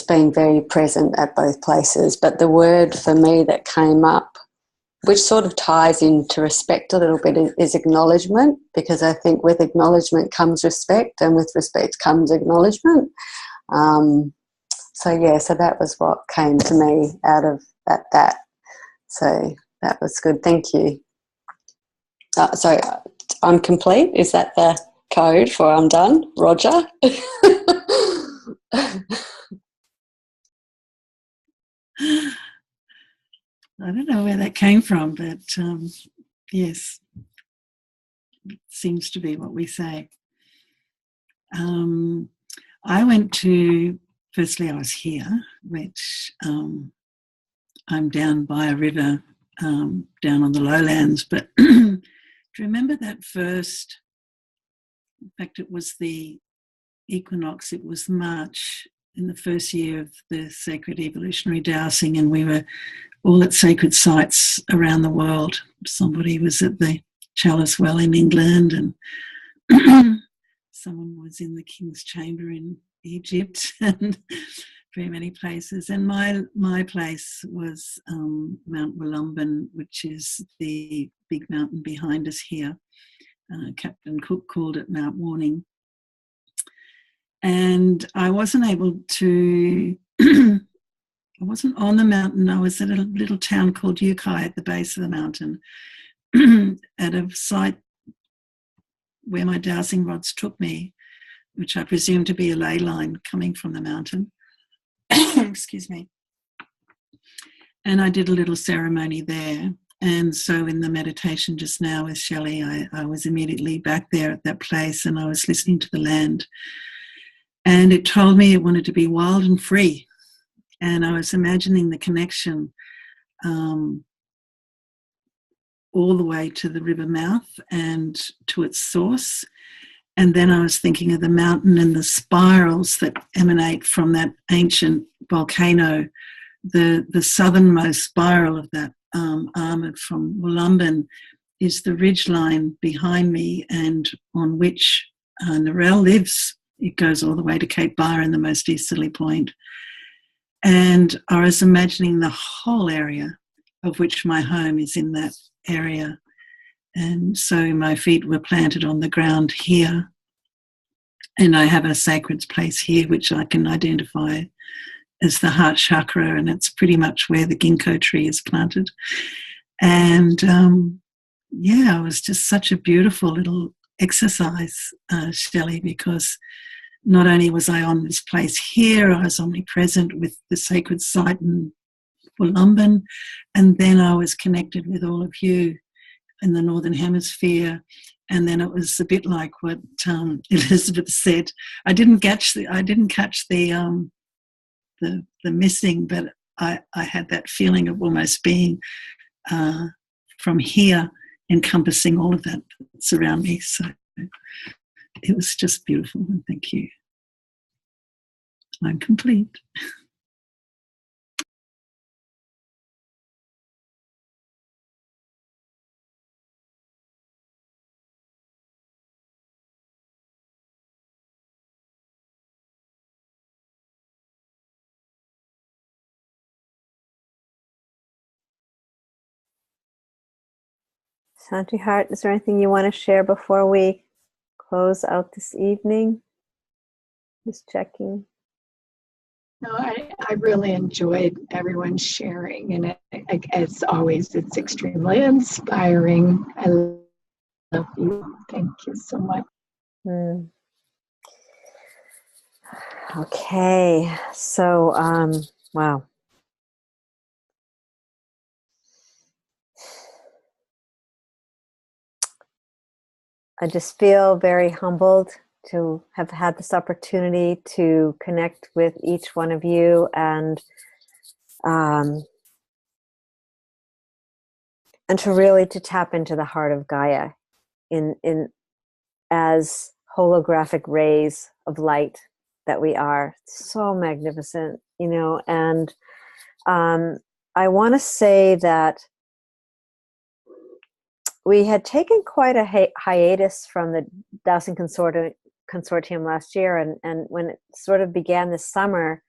being very present at both places. But the word for me that came up, which sort of ties into respect a little bit, is acknowledgement, because I think with acknowledgement comes respect, and with respect comes acknowledgement. So yeah, so that was what came to me out of that. So that was good. Thank you. So I'm complete. Is that the code for I'm done? Roger? I don't know where that came from, but yes, it seems to be what we say. I went to, firstly, I was here, which I'm down by a river down on the lowlands, but do you remember that first, in fact, it was the equinox, it was March in the first year of the Sacred Evolutionary Dowsing, and we were all at sacred sites around the world. Somebody was at the Chalice Well in England, and someone was in the King's Chamber in Egypt, and very many places. And my place was Mount Wollumbin, which is the big mountain behind us here. Captain Cook called it Mount Warning. And I wasn't able to, I wasn't on the mountain. I was at a little town called Yukai at the base of the mountain at a site where my dowsing rods took me, which I presume to be a ley line coming from the mountain. Excuse me. And I did a little ceremony there. And so in the meditation just now with Shelley, I was immediately back there at that place, and I was listening to the land. And it told me it wanted to be wild and free. And I was imagining the connection all the way to the river mouth and to its source. And then I was thinking of the mountain and the spirals that emanate from that ancient volcano, the southernmost spiral of that arm from Wollumbin is the ridgeline behind me, and on which Narelle lives. It goes all the way to Cape Byron, the most easterly point. And I was imagining the whole area, of which my home is in that area. And so my feet were planted on the ground here. And I have a sacred place here, which I can identify as the heart chakra, and it's pretty much where the ginkgo tree is planted. And yeah, it was just such a beautiful little exercise, Shelley, because not only was I on this place here, I was omnipresent with the sacred site in Wollumbin, and then I was connected with all of you in the Northern Hemisphere. And then it was a bit like what Elizabeth said. I didn't catch the missing, but I had that feeling of almost being from here, encompassing all of that that's around me. So it was just beautiful, and thank you. I'm complete. Santi Heart, is there anything you want to share before we close out this evening? Just checking. No, I really enjoyed everyone sharing, and as always, it's extremely inspiring. I love you. Thank you so much. Okay, so wow. I just feel very humbled to have had this opportunity to connect with each one of you, and to really to tap into the heart of Gaia in as holographic rays of light that we are. So magnificent, you know. And I want to say that we had taken quite a hiatus from the Dowsing Consortium last year, and when it sort of began this summer,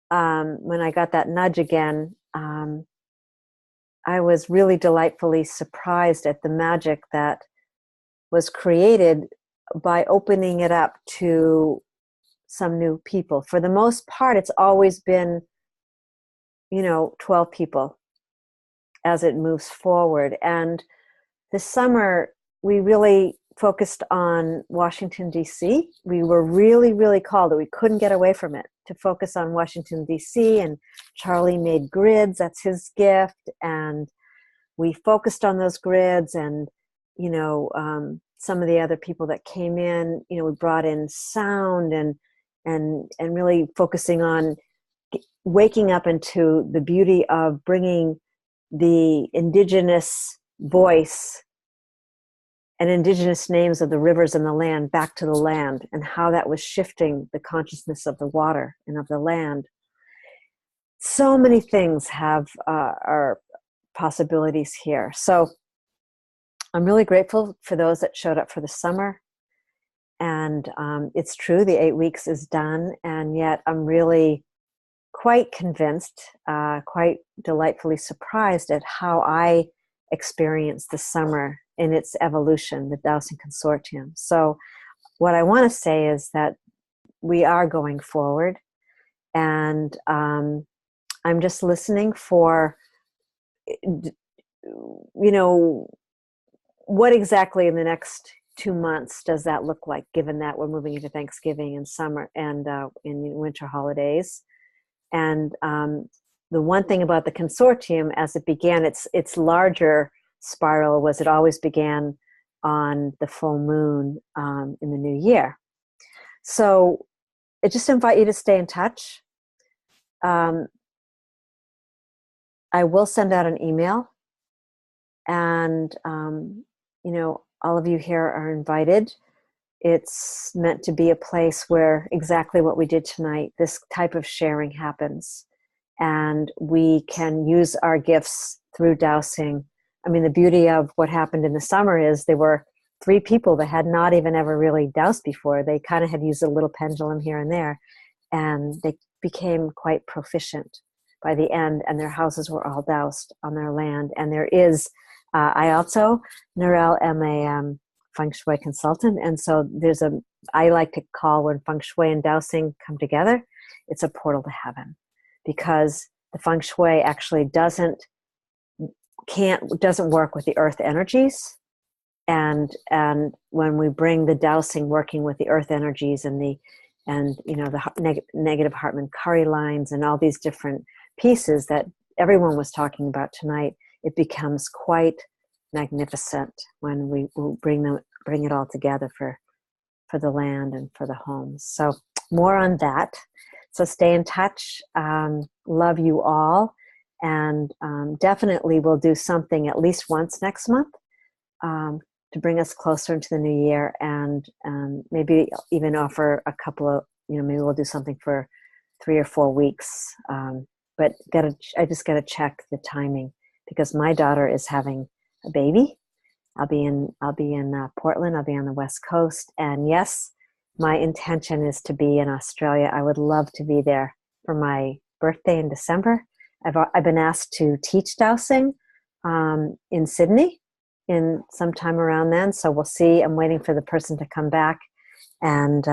when I got that nudge again, I was really delightfully surprised at the magic that was created by opening it up to some new people. For the most part, it's always been, 12 people as it moves forward. And this summer, we really focused on Washington, D.C. We were really, really called, we couldn't get away from it, to focus on Washington, D.C. And Charlie made grids, that's his gift. And we focused on those grids, and, some of the other people that came in, we brought in sound and really focusing on waking up into the beauty of bringing the indigenous voice and indigenous names of the rivers and the land back to the land, and how that was shifting the consciousness of the water and of the land. So many things have are possibilities here. So I'm really grateful for those that showed up for the summer. And it's true, the 8 weeks is done, and yet I'm really quite convinced, quite delightfully surprised at how I experienced the summer in its evolution, the Dowsing Consortium. So what I want to say is that we are going forward, and I'm just listening for, what exactly in the next 2 months does that look like, given that we're moving into Thanksgiving and summer and in winter holidays. And the one thing about the consortium, as it began, its larger spiral was it always began on the full moon in the new year. So I just invite you to stay in touch. I will send out an email, and all of you here are invited. It's meant to be a place where exactly what we did tonight, this type of sharing happens. And we can use our gifts through dowsing. I mean, the beauty of what happened in the summer is there were 3 people that had not even ever really dowsed before. They kind of had used a little pendulum here and there, and they became quite proficient by the end, and their houses were all doused on their land. And there is, I also, Narelle, am a feng shui consultant, and so I like to call when feng shui and dowsing come together, it's a portal to heaven, because the feng shui actually doesn't work with the earth energies, and when we bring the dowsing working with the earth energies and the negative Hartman-Curry lines and all these different pieces that everyone was talking about tonight, it becomes quite magnificent when we bring it all together for the land and for the homes. So more on that. So stay in touch. Love you all, and definitely we'll do something at least once next month to bring us closer into the new year, and maybe even offer a couple of, maybe we'll do something for 3 or 4 weeks. But I just gotta check the timing, because my daughter is having a baby. I'll be in Portland. I'll be on the West Coast, and yes, my intention is to be in Australia. I would love to be there for my birthday in December. I've been asked to teach dowsing in Sydney in sometime around then. So we'll see. I'm waiting for the person to come back. And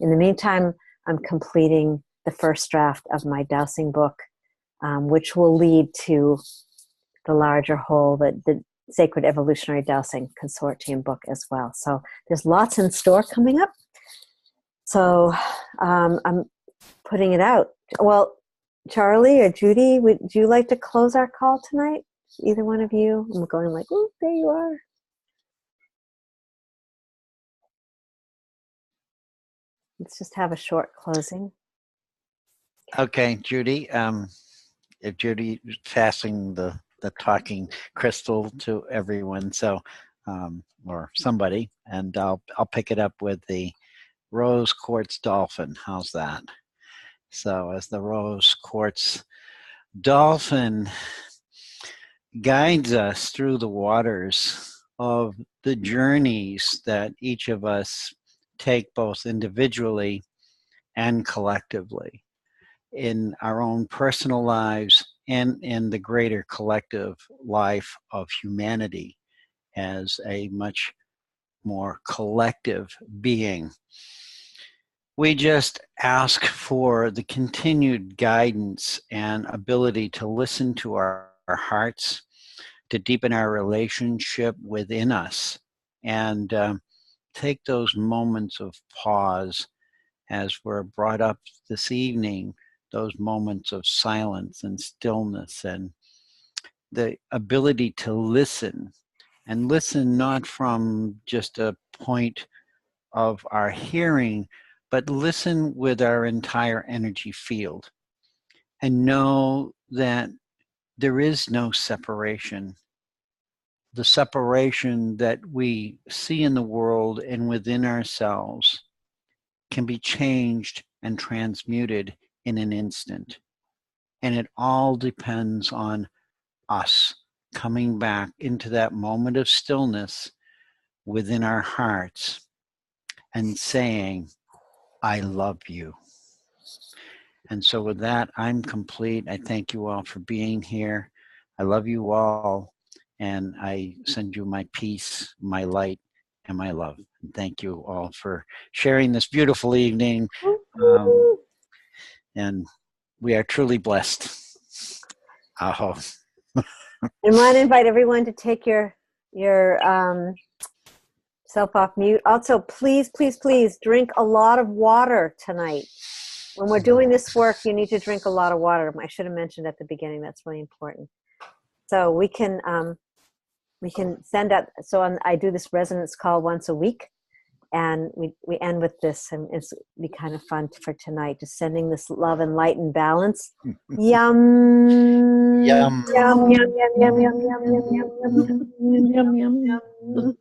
in the meantime, I'm completing the first draft of my dowsing book, which will lead to the larger whole, the Sacred Evolutionary Dowsing Consortium book as well. So there's lots in store coming up. So I'm putting it out. Well, Charlie or Judy, would you like to close our call tonight? Either one of you? I'm going like, oh, there you are. Let's just have a short closing. Okay, Judy. If Judy is passing the talking crystal to everyone, so or somebody, and I'll pick it up with the rose quartz dolphin. How's that? So as the rose quartz dolphin guides us through the waters of the journeys that each of us take, both individually and collectively, in our own personal lives and in the greater collective life of humanity as a much more collective being. We just ask for the continued guidance and ability to listen to our hearts, to deepen our relationship within us, and take those moments of pause as we're brought up this evening, those moments of silence and stillness, and the ability to listen, and listen not from just a point of our hearing, but listen with our entire energy field, and know that there is no separation. The separation that we see in the world and within ourselves can be changed and transmuted in an instant. And it all depends on us coming back into that moment of stillness within our hearts and saying, I love you. And so with that, I'm complete. I thank you all for being here. I love you all. And I send you my peace, my light, and my love. And thank you all for sharing this beautiful evening. And we are truly blessed. Aho. And want to invite everyone to take your self off mute. Also, please, please, please drink a lot of water tonight. When we're doing this work, you need to drink a lot of water. I should have mentioned at the beginning. That's really important. So we can send out. So I do this resonance call once a week, and we end with this, and it's be kind of fun for tonight. Just sending this love and light and balance. Yum. Yum. Yum, yum, yum, yum, yum, yum, yum, yum, yum.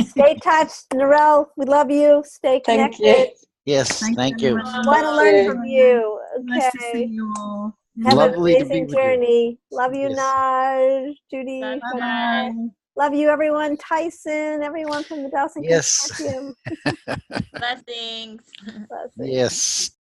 Stay touched, Narelle. We love you. Stay Thank connected. you. Yes, thank you. Want to learn from you. Nice to see Okay. you all. Have Lovely an to be amazing with you. journey. Love you, Yes. Naj, Judy. Bye. Bye-bye. Love you, everyone. Tyson, everyone from the Dowsing Yes. Consortium. Blessings. Blessings. Yes.